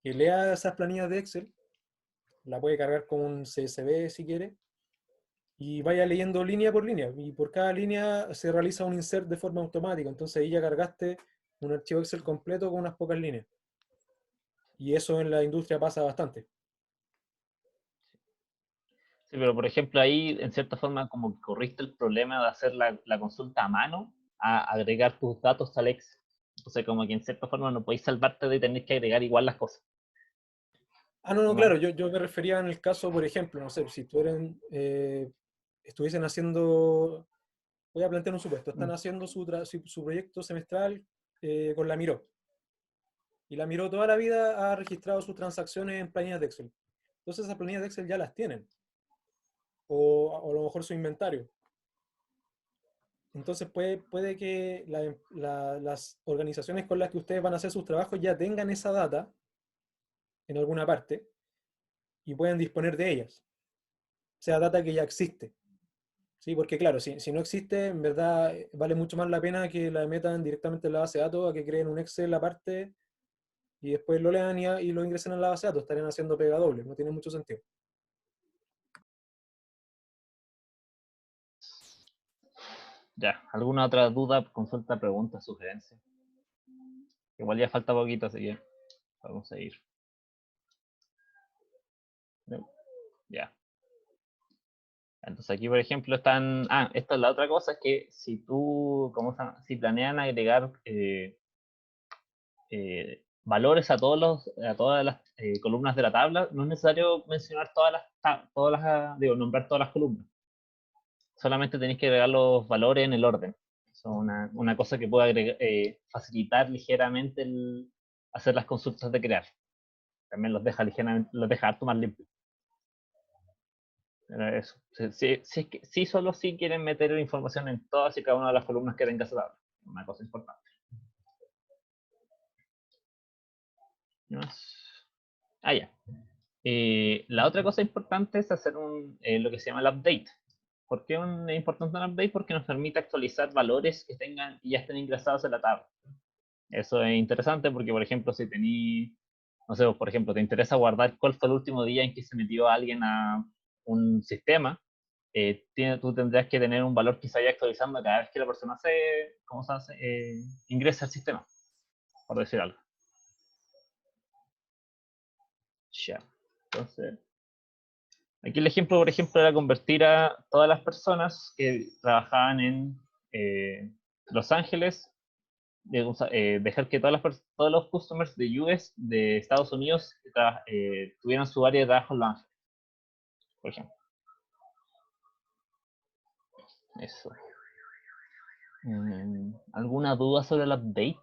que lea esas planillas de Excel, la puede cargar con un CSV si quiere, y vaya leyendo línea por línea. Y por cada línea se realiza un insert de forma automática. Entonces ahí ya cargaste un archivo Excel completo con unas pocas líneas. Y eso en la industria pasa bastante.
sí, pero por ejemplo ahí en cierta forma como que corriste el problema de hacer la consulta a mano, a agregar tus datos al Excel. Entonces como que en cierta forma no podéis salvarte de tener que agregar igual las cosas.
Ah, no, no,
¿No?
claro, yo me refería en el caso, por ejemplo, no sé, si tú estuviesen haciendo, voy a plantear un supuesto, están haciendo su proyecto semestral con la Miro. Y la Miro toda la vida ha registrado sus transacciones en planillas de Excel. Entonces esas planillas de Excel ya las tienen. O a lo mejor su inventario. Entonces puede que las organizaciones con las que ustedes van a hacer sus trabajos ya tengan esa data en alguna parte y puedan disponer de ellas. O sea, data que ya existe. ¿Sí? Porque claro, si no existe, en verdad vale mucho más la pena que la metan directamente en la base de datos a que creen un Excel aparte y después lo lean y lo ingresen en la base de datos. Estarían haciendo pega doble, no tiene mucho sentido.
Ya, ¿alguna otra duda, consulta, pregunta, sugerencia? Igual ya falta poquito, así que vamos a seguir. Ya. Entonces aquí, por ejemplo, están... Ah, esta es la otra cosa, es que si tú, ¿cómo se llama? Si planean agregar valores a todas las columnas de la tabla, no es necesario mencionar digo, nombrar todas las columnas. Solamente tenéis que agregar los valores en el orden. Eso es una cosa que puede facilitar ligeramente hacer las consultas de crear. También los deja harto más limpios. Era eso. Sí, solo si quieren meter información en todas y cada una de las columnas que tenga esa tabla. Una cosa importante. ¿No? Ah, ya. La otra cosa importante es hacer lo que se llama el update. ¿Por qué es importante un update? Porque nos permite actualizar valores que tengan y ya estén ingresados en la tabla. Eso es interesante porque, por ejemplo, si tenéis, no sé, por ejemplo, te interesa guardar cuál fue el último día en que se metió alguien a un sistema, tú tendrás que tener un valor que se vaya actualizando cada vez que la persona ¿cómo se hace? Ingresa al sistema, por decir algo. Ya. Entonces, Aquí el ejemplo, por ejemplo, era convertir a todas las personas que trabajaban en Los Ángeles, dejar que todos los customers de Estados Unidos tuvieran su área de trabajo en Los Ángeles, por ejemplo. Eso. ¿Alguna duda sobre el update?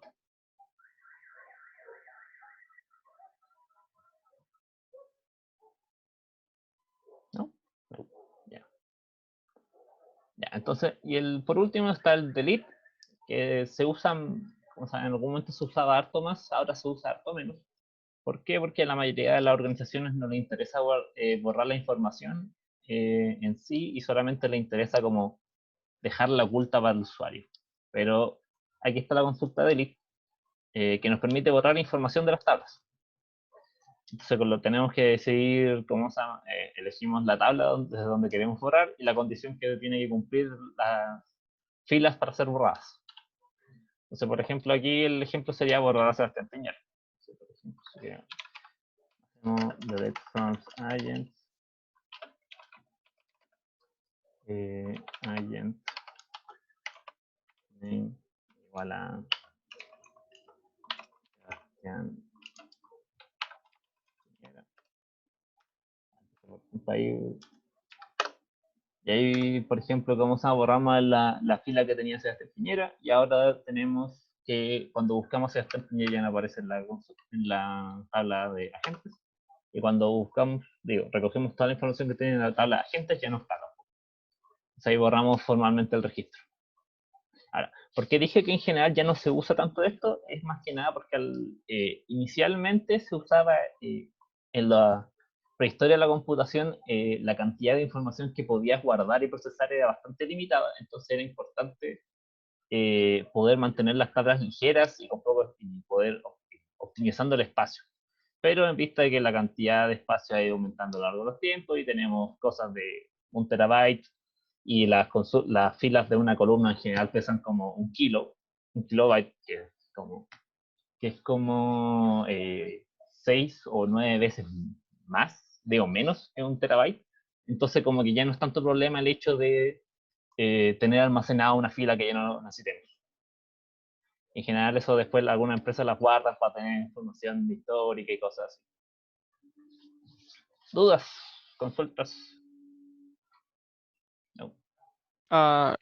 ¿No? Ya. Ya, entonces, por último está el delete, que se usan, o sea, en algún momento se usaba harto más, ahora se usa harto menos. ¿Por qué? Porque a la mayoría de las organizaciones no les interesa borrar la información en sí y solamente les interesa como dejarla oculta para el usuario. Pero aquí está la consulta delete, que nos permite borrar información de las tablas. Entonces tenemos que decidir cómo elegimos la tabla desde donde queremos borrar y la condición que tiene que cumplir las filas para ser borradas. Entonces, por ejemplo, aquí el ejemplo sería borrar a Sebastián Piñera. Por ejemplo, sería delete from agent agent name igual a Sebastián Piñera. Y ahí, por ejemplo, borramos la fila que tenía Sebastián Piñera y ahora tenemos que cuando buscamos Sebastián Piñera ya no aparece en la tabla de agentes. Y cuando recogemos toda la información que tiene en la tabla de agentes, ya no está. Entonces ahí borramos formalmente el registro. Ahora, ¿por qué dije que en general ya no se usa tanto esto? Es más que nada porque inicialmente se usaba en la prehistoria de la computación, la cantidad de información que podías guardar y procesar era bastante limitada, entonces era importante poder mantener las tablas ligeras y poder optimizando el espacio. Pero en vista de que la cantidad de espacio ha ido aumentando a lo largo de los tiempos y tenemos cosas de 1 terabyte y las filas de una columna en general pesan como un kilobyte, que es como 6 o 9 veces más, menos que 1 terabyte. Entonces como que ya no es tanto problema el hecho de tener almacenada una fila que ya no necesitemos. En general eso después algunas empresas las guardan para tener información histórica y cosas así. ¿Dudas? ¿Consultas? No.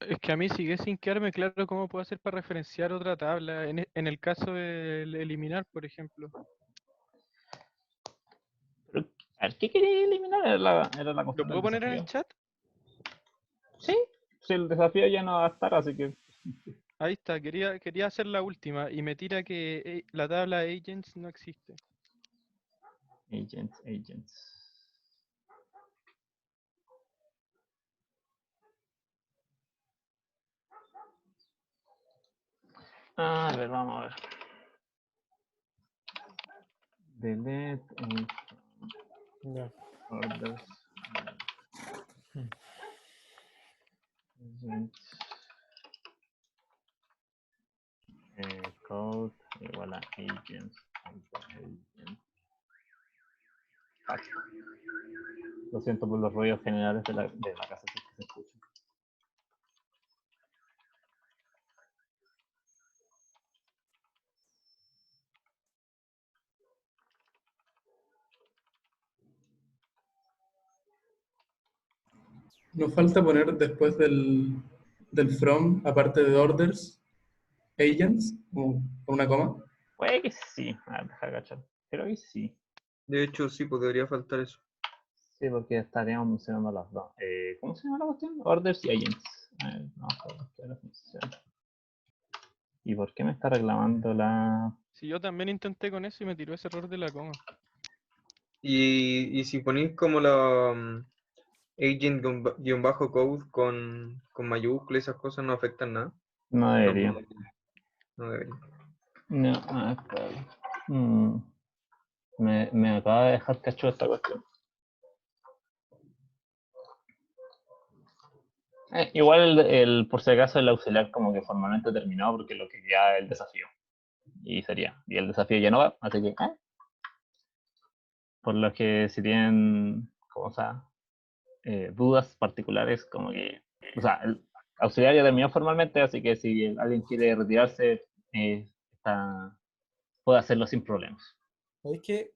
Es que a mí sigue sin quedarme claro cómo puedo hacer para referenciar otra tabla, en el caso del eliminar, por ejemplo.
Pero, a ver, ¿qué quería eliminar? Era la
¿Lo
cuestión
puedo
del
poner en el
desafío.
chat?
Sí, si el desafío ya no va a estar, así que...
Ahí está, quería hacer la última y me tira que la tabla agents no existe.
Agents. A ver, vamos a ver. Delete
Ya.
orders. Code igual a agents. Lo siento por los ruidos generales de la casa que se escuchan.
Nos falta poner después del from, aparte de orders, agents, con una coma.
Puede que sí. A ver, deja agachar. Creo que sí.
De hecho, sí, podría faltar eso.
Sí, porque estaríamos mencionando las dos. ¿Cómo se llama la cuestión? Orders y agents. A ver, vamos a ver qué ahora funciona. ¿Y por qué me está reclamando la...?
Sí, yo también intenté con eso y me tiró ese error de la coma.
Y si ponéis como la agent-code con mayúsculas, esas cosas no afectan nada.
No debería.
No debería.
No, espera. Me acaba de dejar cacho esta cuestión. Igual por si acaso el auxiliar como que formalmente terminó porque lo que queda es el desafío. Y el desafío ya no va, así que por lo que si tienen, ¿cómo se llama? dudas particulares, como que, o sea, el auxiliar ya terminó formalmente, así que si alguien quiere retirarse, puede hacerlo sin problemas.
¿Sabéis qué?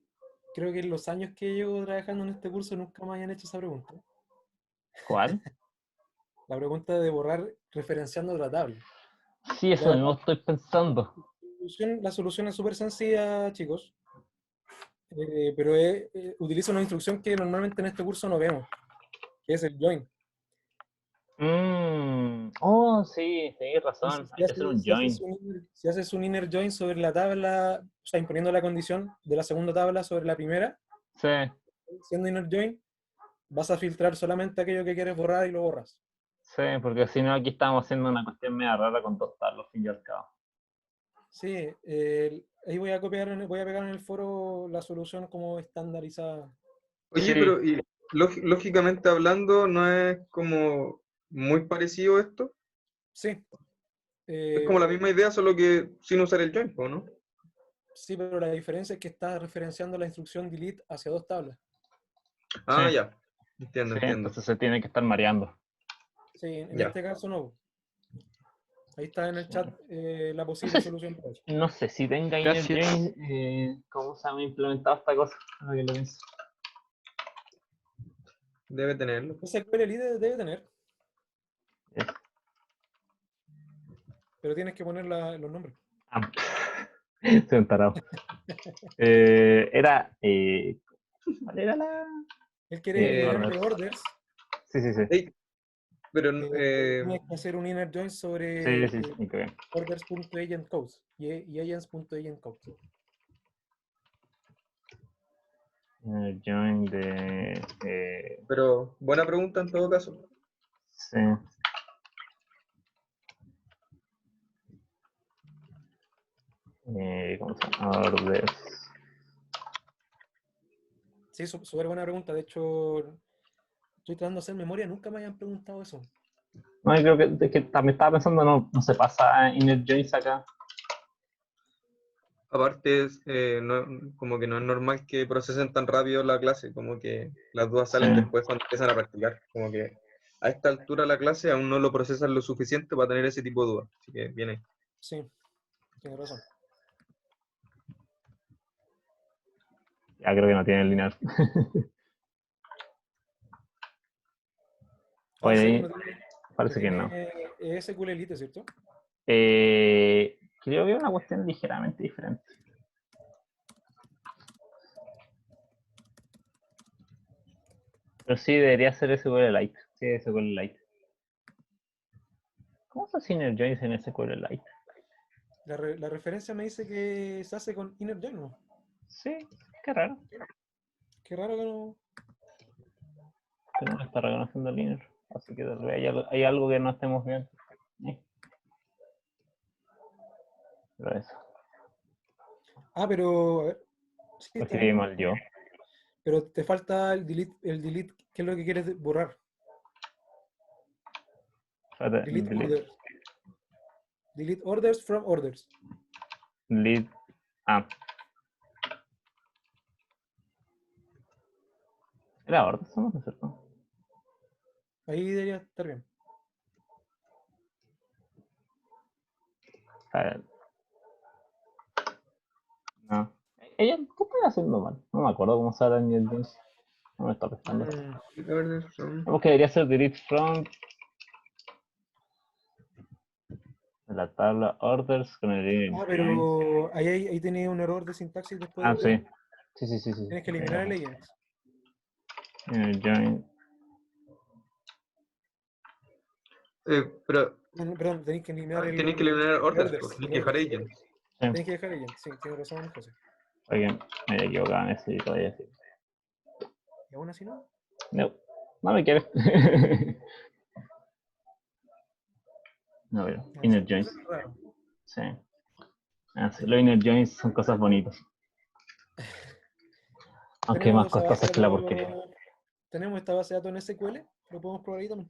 Creo que en los años que llevo trabajando en este curso nunca me hayan hecho esa pregunta.
¿Cuál?
La pregunta de borrar referenciando otra tabla.
Sí, eso
Ya,
mismo estoy pensando.
la solución es súper sencilla, chicos. Pero utiliza una instrucción que normalmente en este curso no vemos, que es el join.
Oh, sí, tenés razón.
Entonces,
Hay que hacer un join.
si haces un inner join sobre la tabla, o sea, imponiendo la condición de la segunda tabla sobre la primera,
Sí,
siendo inner join, vas a filtrar solamente aquello que quieres borrar y lo borras.
sí, porque si no aquí estamos haciendo una cuestión media rara con dos tablas, al fin y al cabo.
Sí, ahí voy a pegar en el foro la solución como estandarizada.
Oye,
Sí.
pero y lógicamente hablando, ¿no es como muy parecido esto?
Sí,
Es como la misma idea, solo que sin usar el join, ¿o no?
sí, pero la diferencia es que estás referenciando la instrucción delete hacia dos tablas.
Ah,
Sí.
ya. Entiendo,
Sí,
entiendo.
entonces se tiene que estar mareando.
Sí, en
Ya.
este caso no. Ahí está en el chat la
No
posible
sé,
solución para eso.
no sé si tenga inner
Gracias.
join, cómo se ha implementado esta cosa. Ahora que lo pienso.
Debe tenerlo.
SQL Elite debe tener,
Sí.
pero tienes que poner los nombres.
Ah, Soy un tarado. Era. ¿Cuál era la?
Él quiere eliminar de
Orders.
orders.
Sí, sí, sí.
Ey, pero
Tienes que hacer un inner join sobre
Sí, sí, sí, qué bien.
orders.agentCodes y agents.agentCodes.
Inner join de.
pero buena pregunta en todo caso.
Sí. ¿Cómo se llama? Orders.
Sí, súper buena pregunta. De hecho, estoy tratando de hacer memoria. Nunca me hayan preguntado eso.
No, yo creo que también estaba pensando, no se pasa inner joins acá.
Aparte, como que no es normal que procesen tan rápido la clase, como que las dudas salen
Sí.
después cuando empiezan a practicar. Como que a esta altura la clase aún no lo procesan lo suficiente para tener ese tipo de dudas. Así que viene.
Sí, tienes razón.
Ya creo que no tiene lineal.
Ah, ¿en
Oye,
serio?
ahí
No
parece que no.
tiene SQL Elite, ¿cierto?
Creo que es una cuestión ligeramente diferente. Pero sí, debería ser SQLite. Sí, SQLite. ¿Cómo se hace inner joins en SQLite?
La referencia me dice que se hace con inner join, ¿no?
Sí, qué raro.
Qué raro que no.
Que no está reconociendo el inner. Así que tal vez hay algo que no estemos viendo. Pero eso.
Ah, pero. A ver. Sí,
Lo
está
escribí
bien.
mal yo.
Pero te falta el delete, ¿qué es lo que quieres borrar?
Espérate,
Delete orders. Delete orders from orders.
delete. Ah. Era orders, ¿no es cierto?
Ahí debería estar bien.
A ver. No. Ella, ¿qué estoy haciendo mal? No me acuerdo cómo se habla en el James. No me está prestando. Vemos que debería ser delete from de la tabla orders con el inner joins.
Pero ahí tenés un error de sintaxis después
Ah,
del
sí.
join.
Sí.
Tienes que eliminar el agent.
Inner join.
Pero
Perdón, tenéis que eliminar
tenéis que eliminar orders,
orders,
tenéis que dejar agents.
Sí.
Tenéis que dejar agent. Sí, tienes razón, José.
Oigan, me había equivocado en eso y todavía sí.
¿Y aún así no?
No, no me quieres. No, pero inner joins.
Eso es raro.
Sí. Ah, sí. Los inner joins son cosas bonitas. Aunque más
esa base
costosas
de
que la
datos-
porquería.
Tenemos esta base de datos en SQL. Lo podemos probar ahí también.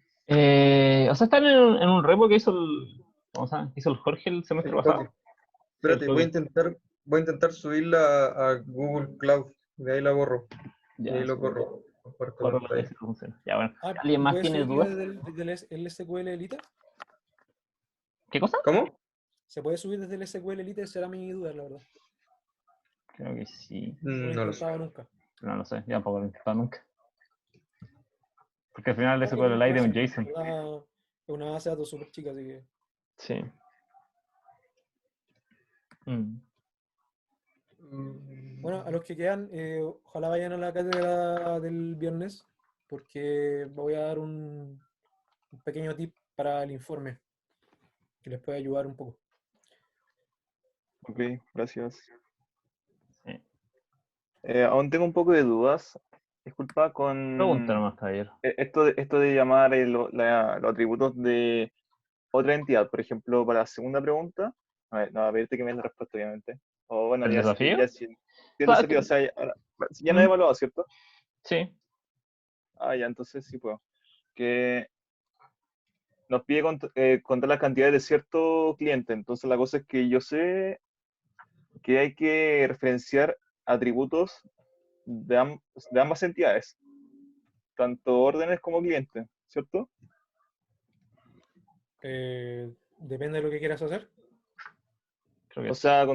O sea, están en un repo que hizo ¿cómo se llama? Hizo el Jorge el semestre
El
pasado.
Coque.
Sí, el
Espérate, voy a
Coque.
intentar subirla a Google Cloud. De ahí la borro.
Ya,
Y ahí lo
sí.
corro. Comparte
Corro la
pantalla.
DC funciona. Ya, bueno.
Ah,
¿Alguien más
¿puede
tiene
subir
dudas?
desde el SQL Elite?
¿Qué cosa?
¿Cómo?
¿Se puede subir desde el SQL Elite? Será mi duda, la verdad.
Creo que sí.
No lo he
No lo sé.
intentado nunca.
No lo sé, yo tampoco lo he intentado nunca. Porque al final
No,
ese
porque
SQLite es un
es
JSON.
una base de datos súper chica, así que...
Sí. Mm.
Bueno, a los que quedan, ojalá vayan a la cátedra del viernes, porque voy a dar un pequeño tip para el informe, que les puede ayudar un poco.
Ok, gracias.
Sí.
Aún tengo un poco de dudas. Disculpa con
Pregunta nomás, caballero.
esto de llamar los atributos de otra entidad. Por ejemplo, para la segunda pregunta, a ver, no, a pedirte que me des la respuesta, obviamente. O bueno,
¿El
ya,
desafío?
ya sí, el
Claro,
desafío, o sea, ya no he
Mm.
evaluado, ¿cierto?
Sí.
Ah, ya, entonces sí puedo. Que nos pide contar las cantidades de cierto cliente. Entonces la cosa es que yo sé que hay que referenciar atributos de ambas entidades, tanto órdenes como clientes, ¿cierto?
Depende de lo que quieras hacer.
Creo que
O
sí.
sea,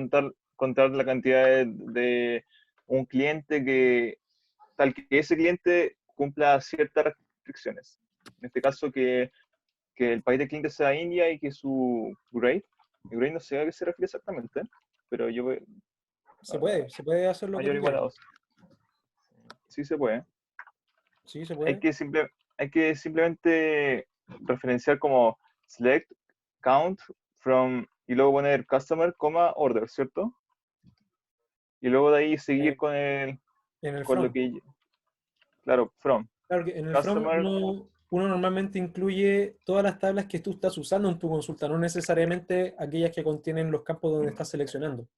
contar la cantidad de un cliente tal que ese cliente cumpla ciertas restricciones. En este caso, que el país de cliente sea India y que su grade no sé a qué se refiere exactamente, pero yo
Se puede hacer lo que
mayor o
tú
igual a
quieras.
2. Sí se puede.
Sí, se
Hay
puede.
que, hay que simplemente referenciar como select, count, from, y luego poner customer, order, ¿cierto? Y luego de ahí seguir
Eh, en el
con lo
from.
que, claro, from,
Claro que en el from
customer,
uno normalmente incluye todas las tablas que tú estás usando en tu consulta, no necesariamente aquellas que contienen los campos donde estás seleccionando,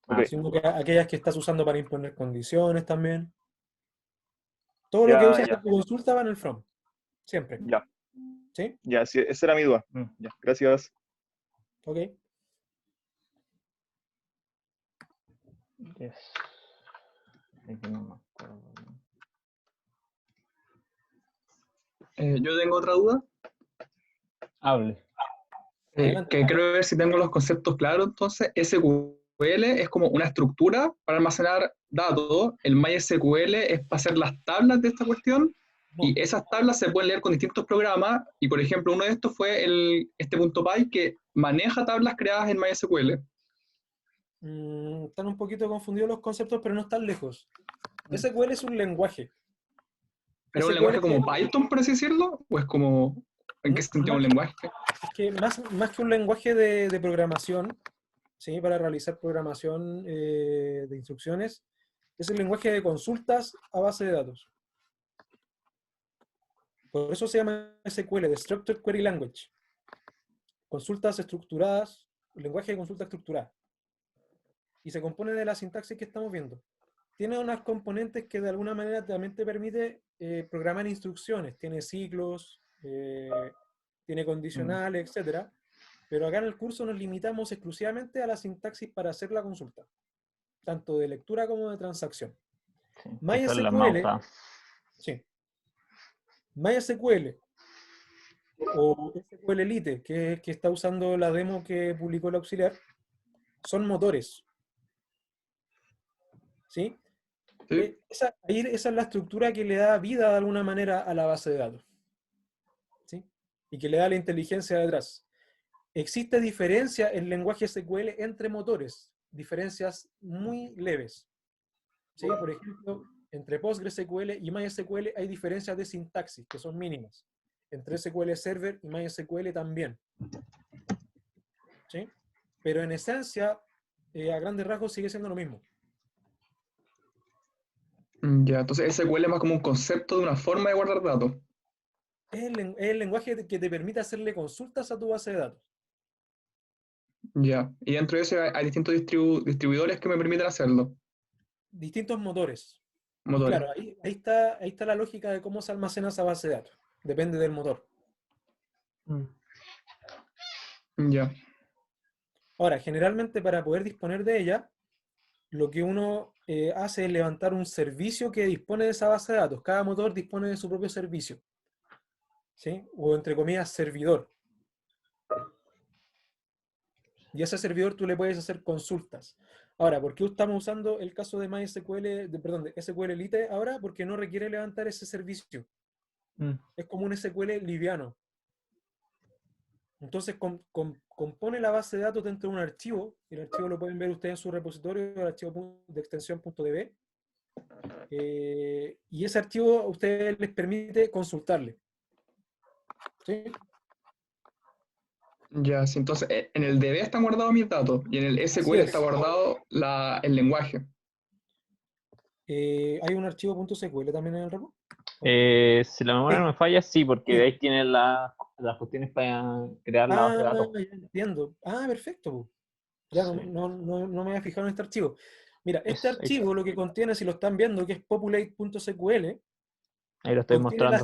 ok,
sino que aquellas que estás usando para imponer condiciones también. Todo lo que
ya,
usas en
ya,
tu consulta va en el from, siempre.
ya,
¿Sí?
ya, sí, esa era mi duda.
Mm.
Ya, gracias.
Ok.
Yes. Aquí no me acuerdo.
Yo tengo otra duda,
Hable.
Adelante.
que quiero ver si tengo los conceptos claros. Entonces, SQL es como una estructura para almacenar datos, el MySQL es para hacer las tablas de esta cuestión,
No.
y esas tablas se pueden leer con distintos programas, y por ejemplo, uno de estos fue este .py que maneja tablas creadas en MySQL.
Están un poquito confundidos los conceptos, pero no están lejos. SQL es un lenguaje.
¿Pero es un
SQL
lenguaje como Python, por así decirlo? ¿O es como, en qué sentido un lenguaje?
es que más que un lenguaje de programación, ¿sí? Para realizar programación de instrucciones, es el lenguaje de consultas a base de datos. Por eso se llama SQL, de Structured Query Language. Consultas estructuradas, lenguaje de consulta estructurada. Y se compone de la sintaxis que estamos viendo. Tiene unas componentes que de alguna manera también te permite programar instrucciones. Tiene ciclos, tiene condicionales, etc. Pero acá en el curso nos limitamos exclusivamente a la sintaxis para hacer la consulta, tanto de lectura como de transacción.
Sí. Esto es la
MySQL,
mauta.
sí, MySQL o SQL Elite, que está usando la demo que publicó el auxiliar, son motores. ¿Sí?
¿Sí?
Esa es la estructura que le da vida de alguna manera a la base de datos. ¿Sí? Y que le da la inteligencia detrás. Existe diferencia en lenguaje SQL entre motores, diferencias muy leves. ¿Sí? Por ejemplo, entre PostgreSQL y MySQL hay diferencias de sintaxis que son mínimas. Entre SQL Server y MySQL también. ¿Sí? Pero en esencia, a grandes rasgos, sigue siendo lo mismo.
Ya, entonces SQL es más como un concepto de una forma de guardar datos.
Es el lenguaje que te permite hacerle consultas a tu base de datos.
Ya, y dentro de eso hay distintos distribuidores que me permiten hacerlo.
Distintos motores. Y
Motores.
claro, ahí está la lógica de cómo se almacena esa base de datos. Depende del motor.
Ya.
Ahora, generalmente para poder disponer de ella, lo que uno hace es levantar un servicio que dispone de esa base de datos. Cada motor dispone de su propio servicio, ¿sí? O entre comillas, servidor. Y a ese servidor tú le puedes hacer consultas. Ahora, ¿por qué estamos usando el caso de MySQL, perdón, de SQLite ahora? Porque no requiere levantar ese servicio. Es como un SQL liviano. Entonces compone la base de datos dentro de un archivo. El archivo lo pueden ver ustedes en su repositorio, el archivo de extensión .db. Y ese archivo a ustedes les permite consultarle. ¿Sí?
Ya, sí, entonces en el DB están guardados mis datos y en el
Así
SQL
es.
está guardado el lenguaje.
¿Hay un archivo .sql también en el repo?
Si la memoria no me falla, sí, porque
Sí.
ahí tiene las cuestiones para crear la base de datos.
Ya entiendo. Perfecto, po. Ya
Sí.
no me había fijado en este archivo. Mira, este
Ahí
archivo lo que contiene, si lo están viendo, que es populate.sql,
lo estoy
contiene
mostrando.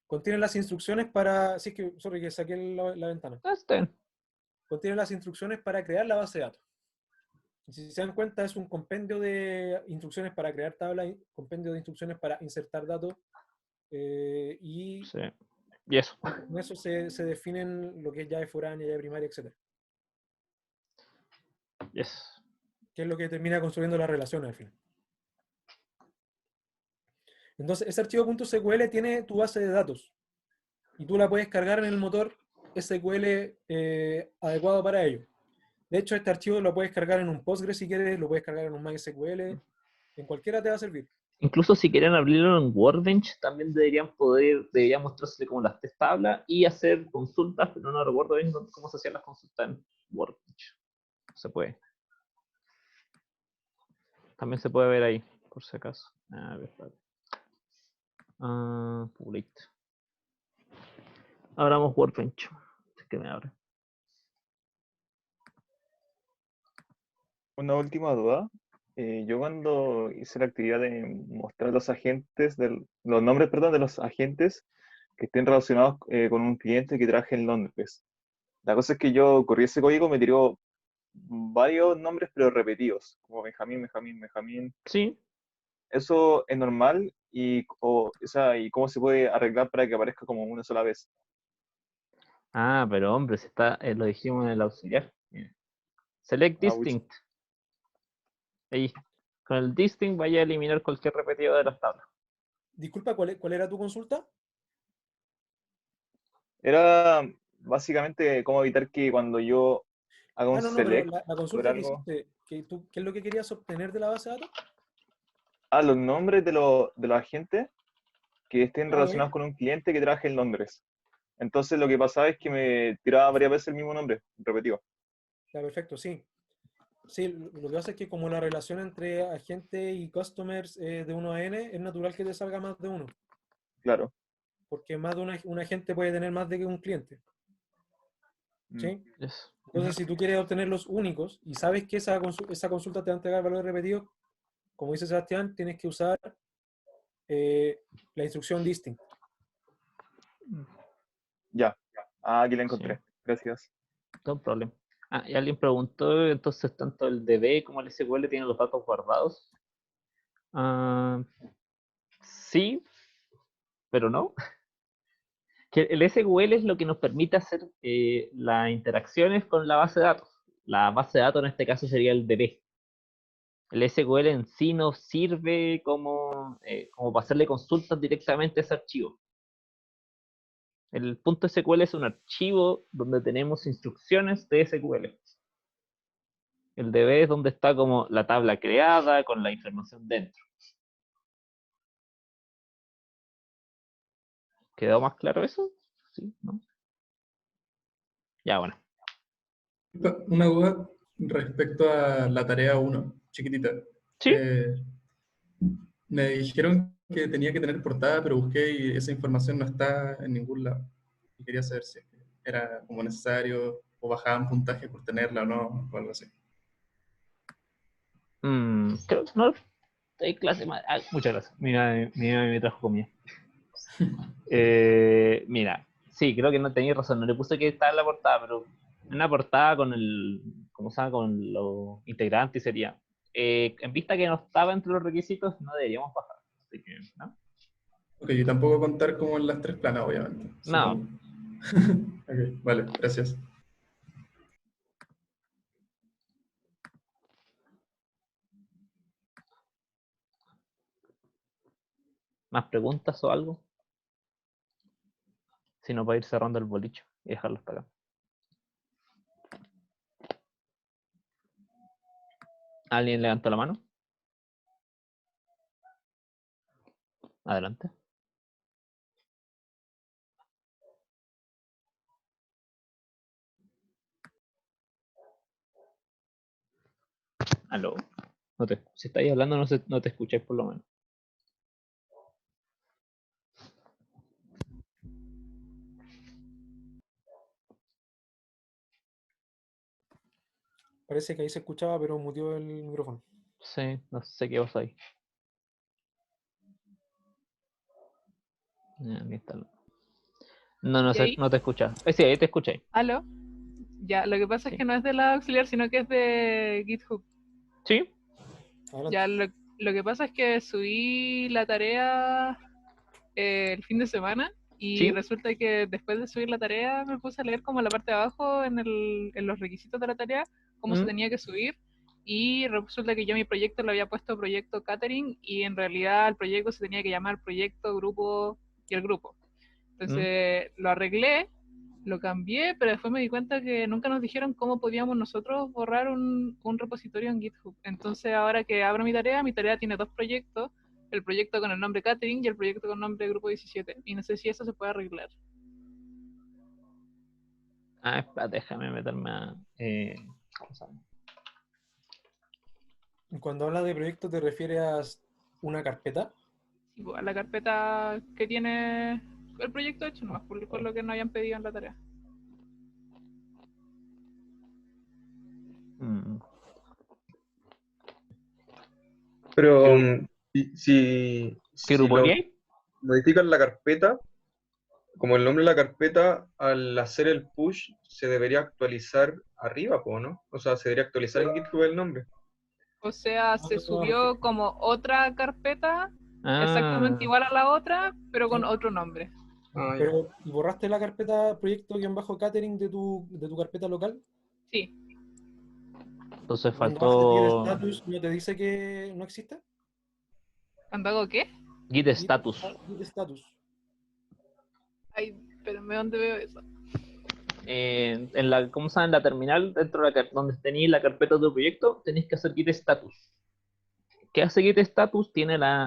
contiene las instrucciones para... Sí, que, sorry, que saqué la ventana.
Está bien.
Contiene las instrucciones para crear la base de datos. Y si se dan cuenta, es un compendio de instrucciones para crear tablas, compendio de instrucciones para insertar datos, y
Sí. Y eso.
con eso se definen lo que es llave foránea, llave primaria, etc.
Yes.
Que es lo que termina construyendo las relaciones al final. Entonces, ese archivo .sql tiene tu base de datos y tú la puedes cargar en el motor SQL adecuado para ello. De hecho, este archivo lo puedes cargar en un Postgres si quieres, lo puedes cargar en un MySQL, en cualquiera te va a servir.
Incluso si quieren abrirlo en Workbench, también deberían mostrársele como las tres tablas y hacer consultas, pero no recuerdo bien cómo se hacían las consultas en Workbench. Se puede. También se puede ver ahí, por si acaso. A ver, public. Abramos Workbench. Es que me abre.
Una última duda. Yo cuando hice la actividad de mostrar los agentes, los nombres, perdón, de los agentes que estén relacionados con un cliente que trabaje en Londres. La cosa es que yo corrí ese código, me tiró varios nombres, pero repetidos, como Benjamín.
Sí.
¿Eso es normal? ¿Y cómo se puede arreglar para que aparezca como una sola vez?
Pero hombre, si está, lo dijimos en el auxiliar. Mira. Select distinct. Ahí. Con el distinct vaya a eliminar cualquier repetido de las tablas.
Disculpa, ¿cuál era tu consulta?
Era básicamente cómo evitar que cuando yo haga un
Pero
select
la
sobre
consulta que
algo,
hiciste, ¿qué es lo que querías obtener de la base de datos?
los nombres de los agentes que estén
Ok.
relacionados con un cliente que trabaje en Londres. Entonces lo que pasaba es que me tiraba varias veces el mismo nombre, repetido.
Ya, perfecto, sí. Sí, lo que pasa es que como la relación entre agente y customers de 1 a n, es natural que te salga más de uno.
Claro.
Porque más de un agente puede tener más de un cliente. ¿Sí?
Yes.
Entonces, si tú quieres obtener los únicos y sabes que esa consulta te va a entregar valores repetidos, como dice Sebastián, tienes que usar la instrucción distinct.
Ya. Aquí la encontré.
Sí.
Gracias.
No problema. Y alguien preguntó, entonces tanto el DB como el SQL tienen los datos guardados. Sí, pero no. Que el SQL es lo que nos permite hacer las interacciones con la base de datos. La base de datos en este caso sería el DB. El SQL en sí nos sirve como para hacerle consultas directamente a ese archivo. El .sql es un archivo donde tenemos instrucciones de SQL. El DB es donde está como la tabla creada con la información dentro. ¿Quedó más claro eso? ¿Sí? ¿No? Ya, bueno.
Una duda respecto a la tarea 1, chiquitita.
¿Sí?
Me dijeron que tenía que tener portada, pero busqué y esa información no está en ningún lado. Y quería saber si era como necesario o bajaban puntaje por tenerla o no, o algo así.
Creo que no hay clase más. Muchas gracias. Mira, me trajo comida. Mira, sí, creo que no tenía razón. No le puse que estaba en la portada, pero en una portada con ¿cómo se llama? Con los integrantes sería en vista que no estaba entre los requisitos, no deberíamos bajar. Así que, ¿no?
Ok, y tampoco contar como en las tres planas, obviamente.
No.
Supongo. Ok, vale, gracias.
¿Más preguntas o algo? Si no, para ir cerrando el bolicho y dejarlos para acá. ¿Alguien levantó la mano? Adelante. ¿Aló? Si estáis hablando, no te escucháis por lo menos.
Parece que ahí se escuchaba, pero mutió el micrófono.
Sí, no sé qué pasa ahí. Aquí está. No
¿Y ahí?
no te escuchas. Sí, ahí te escucháis.
¿Aló? Ya, lo que pasa es
Sí.
que no es de la auxiliar, sino que es de GitHub.
¿Sí?
Adelante.
Ya, lo que pasa es que subí la tarea el fin de semana y
¿Sí?
resulta que después de subir la tarea me puse a leer como la parte de abajo en los requisitos de la tarea, cómo se tenía que subir, y resulta que yo mi proyecto lo había puesto proyecto catering y en realidad el proyecto se tenía que llamar proyecto, grupo y el grupo. Entonces lo arreglé, lo cambié, pero después me di cuenta que nunca nos dijeron cómo podíamos nosotros borrar un repositorio en GitHub. Entonces ahora que abro mi tarea tiene dos proyectos, el proyecto con el nombre Catering y el proyecto con el nombre Grupo 17. Y no sé si eso se puede arreglar.
Ah, espera, déjame meterme a... ¿cómo se llama?
Cuando hablas de proyecto, ¿te refieres a una carpeta?
Sí, pues, a la carpeta que tiene el proyecto hecho, nomás por lo que no hayan pedido en la tarea.
Pero
¿Qué
si
grupo
lo
hay?
modifican la carpeta, como el nombre de la carpeta, al hacer el push se debería actualizar arriba, ¿no? O sea, se debería actualizar en GitHub el nombre.
O sea, se subió como otra carpeta exactamente
Ah,
igual a la otra, pero con
Sí.
otro nombre.
Ah, ya.
Pero, ¿y borraste la carpeta proyecto-catering de tu carpeta local?
Sí,
entonces
Cuando haces git
faltó
status, ¿no te dice que no existe?
¿cuándo hago qué?
git status.
Git status.
Ay, espérame, ¿dónde veo eso?
En la, ¿cómo se llama? En la terminal, dentro de donde tenéis la carpeta de tu proyecto, tenéis que hacer git status. ¿Qué hace git status?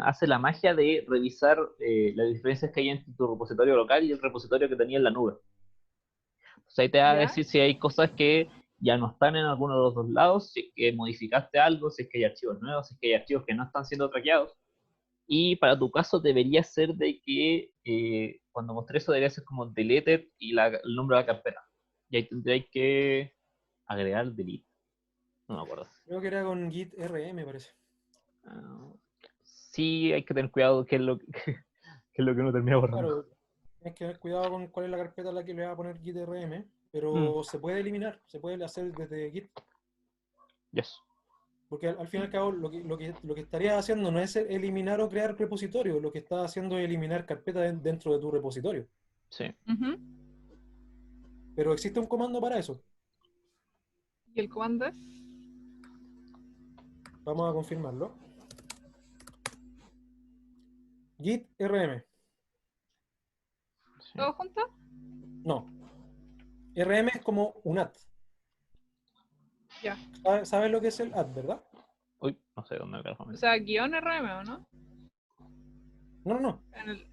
Hace la magia de revisar las diferencias que hay entre tu repositorio local y el repositorio que tenía en la nube. Entonces ahí te va a
¿Ya?
decir si hay cosas que ya no están en alguno de los dos lados, si es que modificaste algo, si es que hay archivos nuevos, si es que hay archivos que no están siendo traqueados. Y para tu caso debería ser de que cuando mostré eso debería ser como deleted y el nombre de la carpeta. Y ahí tendréis que agregar delete. No me acuerdo.
Creo que era con git rm, me parece.
Sí, hay que tener cuidado que es lo que, es lo que uno termina borrando.
Claro, tienes que tener cuidado con cuál es la carpeta a la que le va a poner git rm, pero se puede eliminar, se puede hacer desde git.
Yes.
Porque al fin y al cabo lo que estarías haciendo no es eliminar o crear repositorio, lo que estás haciendo es eliminar carpetas dentro de tu repositorio.
Sí.
Ujú.
Pero existe un comando para eso.
¿Y el comando es?
Vamos a confirmarlo. Git rm.
Sí.
¿Todo junto?
No. RM es como un add.
Ya.
¿Sabes lo que es el add, verdad?
Uy, no sé dónde carajo me
O sea, guión RM, ¿o no?
No.
En el...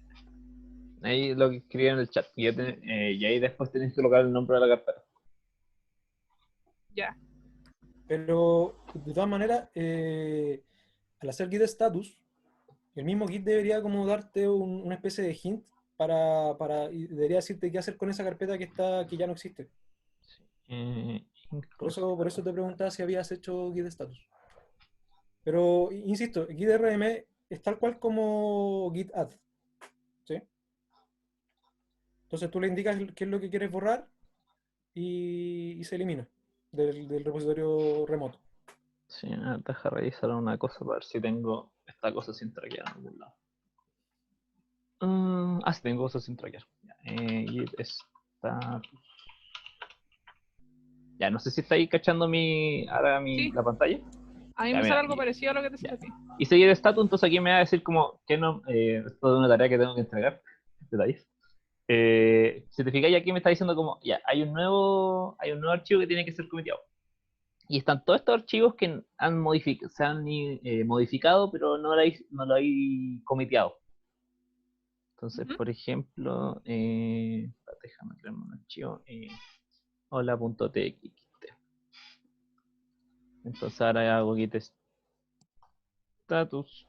Ahí lo que escribí en el chat. Y ahí después tenés que colocar el nombre de la carpeta.
Ya.
Pero de todas maneras, al hacer git status, el mismo git debería como darte una especie de hint y debería decirte qué hacer con esa carpeta que ya no existe. Por eso te preguntaba si habías hecho git status. Pero, insisto, git rm es tal cual como git add. ¿Sí? Entonces tú le indicas qué es lo que quieres borrar y se elimina del repositorio remoto.
Sí, deja revisar una cosa para ver si tengo esta cosa sin traquear en algún lado. Sí, tengo cosas sin traquear. Ya, git status. Ya, no sé si estáis cachando ahora
Sí.
la pantalla.
A mí
Ya,
me
mira,
sale algo parecido a lo que te sale a ti.
y seguir status, entonces aquí me va a decir como que no, esto es una tarea que tengo que entregar. Detalles. Si te fijáis aquí me está diciendo como, ya, hay un nuevo archivo que tiene que ser comiteado. Y están todos estos archivos que se han modificado, pero no lo hay comiteado. Entonces, por ejemplo, déjame crearme un archivo, hola.txt. Entonces ahora hago git status.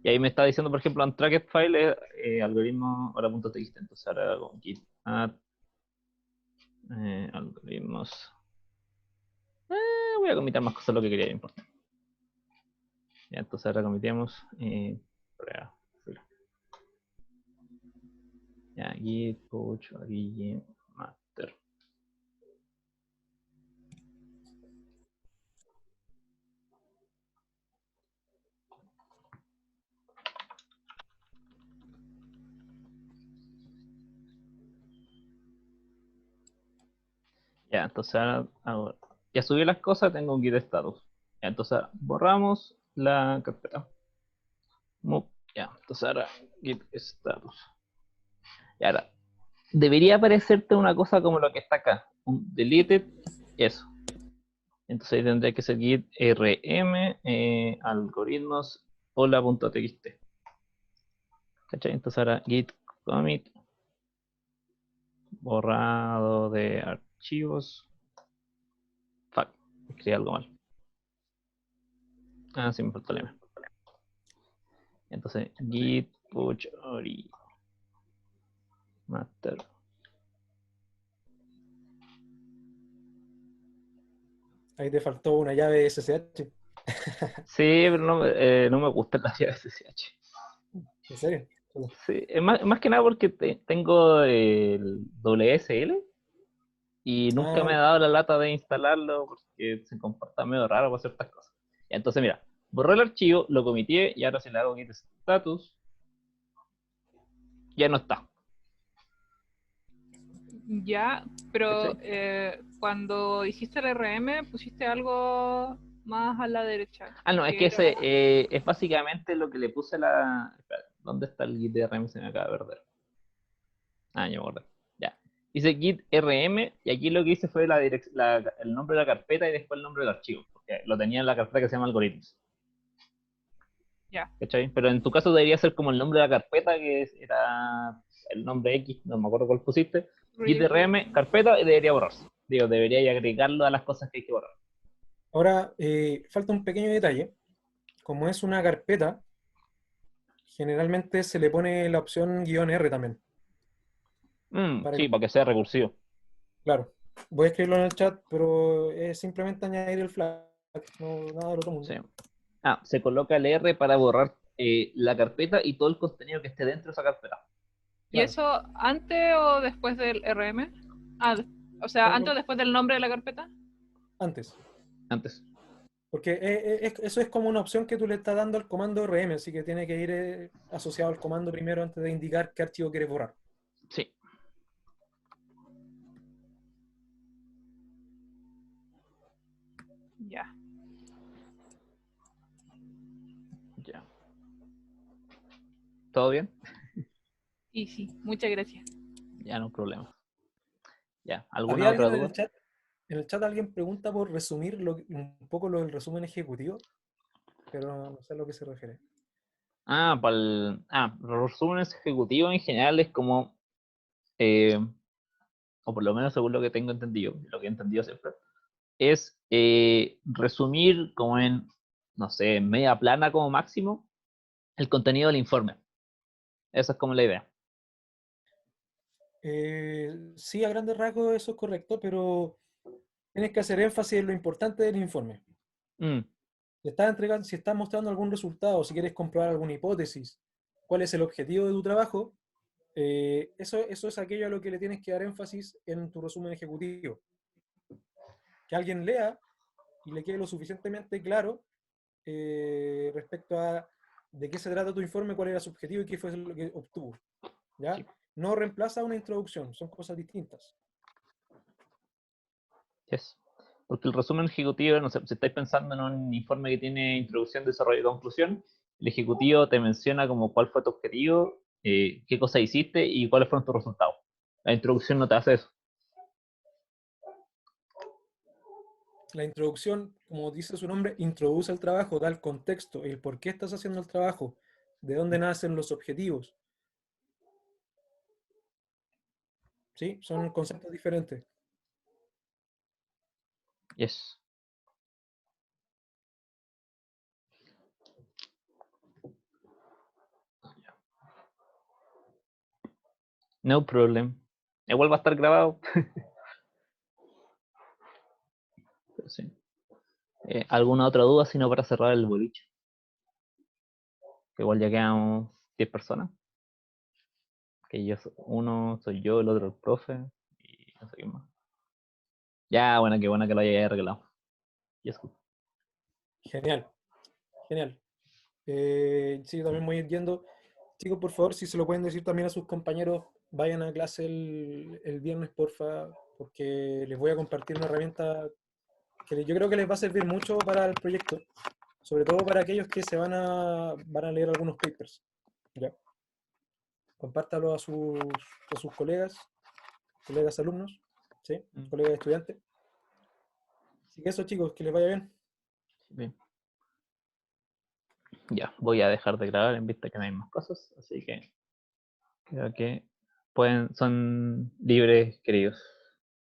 Y ahí me está diciendo, por ejemplo, untracked file es algoritmo hola.txt. Entonces ahora hago git add algoritmos. Voy a comitar más cosas de lo que quería importar. Ya, entonces ahora comitemos prueba. Ya, git push origin master. Ya, entonces ahora ya subí las cosas, tengo un git status. Ya, entonces ahora borramos la carpeta. Ya, entonces ahora git status. Y ahora, debería aparecerte una cosa como lo que está acá. Un deleted, eso. Entonces ahí tendría que ser git rm algoritmos hola.txt. ¿Cachai? Entonces ahora git commit borrado de archivos. Fuck, escribí algo mal. Sí, me faltó el M. Entonces git push ori master.
Ahí te faltó una llave SSH.
Sí, pero no me gusta la llave SSH.
¿En serio?
Sí, más que nada porque tengo el WSL y nunca me ha dado la lata de instalarlo porque se comporta medio raro para ciertas cosas. Y entonces, mira, borré el archivo, lo comité y ahora si le hago git status, ya no está.
Ya, pero cuando hiciste el RM pusiste algo más a la derecha.
No, es que ese es básicamente lo que le puse a la... Espera, ¿dónde está el git de RM? Se me acaba de perder. Ya me acordé. Ya. Hice git RM y aquí lo que hice fue el nombre de la carpeta y después el nombre del archivo. Porque lo tenía en la carpeta que se llama algoritmos.
Ya.
¿Cachai? Pero en tu caso debería ser como el nombre de la carpeta, que era el nombre X, no me acuerdo cuál pusiste. Git RM, carpeta, y debería borrarse. Digo, debería agregarlo a las cosas que hay que borrar.
Ahora, falta un pequeño detalle. Como es una carpeta, generalmente se le pone la opción "-r" también.
Sí, para que sea recursivo.
Claro. Voy a escribirlo en el chat, pero es simplemente añadir el flag, no nada del otro mundo.
Sí. Se coloca el R para borrar la carpeta y todo el contenido que esté dentro de esa carpeta.
¿Y eso antes o después del RM? O sea, ¿antes o después del nombre de la carpeta?
Antes.
Antes.
Porque eso es como una opción que tú le estás dando al comando RM, así que tiene que ir asociado al comando primero antes de indicar qué archivo quieres borrar.
Sí.
Ya.
Ya. ¿Todo bien?
Y sí, muchas gracias.
Ya, no problema. Ya, ¿alguna
¿Había
otra
alguien
duda?
En el chat alguien pregunta por resumir un poco lo del resumen ejecutivo, pero no sé a lo que se refiere.
Los resúmenes ejecutivos en general es como, o por lo menos según lo que tengo entendido, lo que he entendido siempre, es resumir como en, no sé, media plana como máximo, el contenido del informe. Esa es como la idea.
Sí, a grandes rasgos eso es correcto, pero tienes que hacer énfasis en lo importante del informe. Si estás mostrando algún resultado, si quieres comprobar alguna hipótesis, cuál es el objetivo de tu trabajo, eso es aquello a lo que le tienes que dar énfasis en tu resumen ejecutivo. Que alguien lea y le quede lo suficientemente claro respecto a de qué se trata tu informe, cuál era su objetivo y qué fue lo que obtuvo. ¿Ya?
Sí.
No reemplaza una introducción, son cosas distintas.
Yes. Porque el resumen ejecutivo, no sé, si estáis pensando en un informe que tiene introducción, desarrollo y conclusión, el ejecutivo te menciona como cuál fue tu objetivo, qué cosas hiciste y cuáles fueron tus resultados. La introducción no te hace eso.
La introducción, como dice su nombre, introduce el trabajo, da el contexto, el por qué estás haciendo el trabajo, de dónde nacen los objetivos. ¿Sí? Son conceptos diferentes.
Yes. No problem. Igual va a estar grabado. Pero sí. ¿Alguna otra duda, sino para cerrar el boliche? Que igual ya quedamos 10 personas. Que uno soy yo, el otro el profe, y no sé quién más. Ya, bueno, qué bueno que lo hayáis arreglado. Yes, good.
Genial, genial. Sí, también voy a ir yendo. Chicos, por favor, si se lo pueden decir también a sus compañeros, vayan a clase el viernes, porfa, porque les voy a compartir una herramienta que yo creo que les va a servir mucho para el proyecto, sobre todo para aquellos que van a leer algunos papers. ¿Ya? Compártalo a sus colegas alumnos, ¿sí? Colegas estudiantes. Así que eso, chicos, que les vaya bien.
Bien. Ya, voy a dejar de grabar en vista que no hay más cosas, así que creo que son libres, queridos.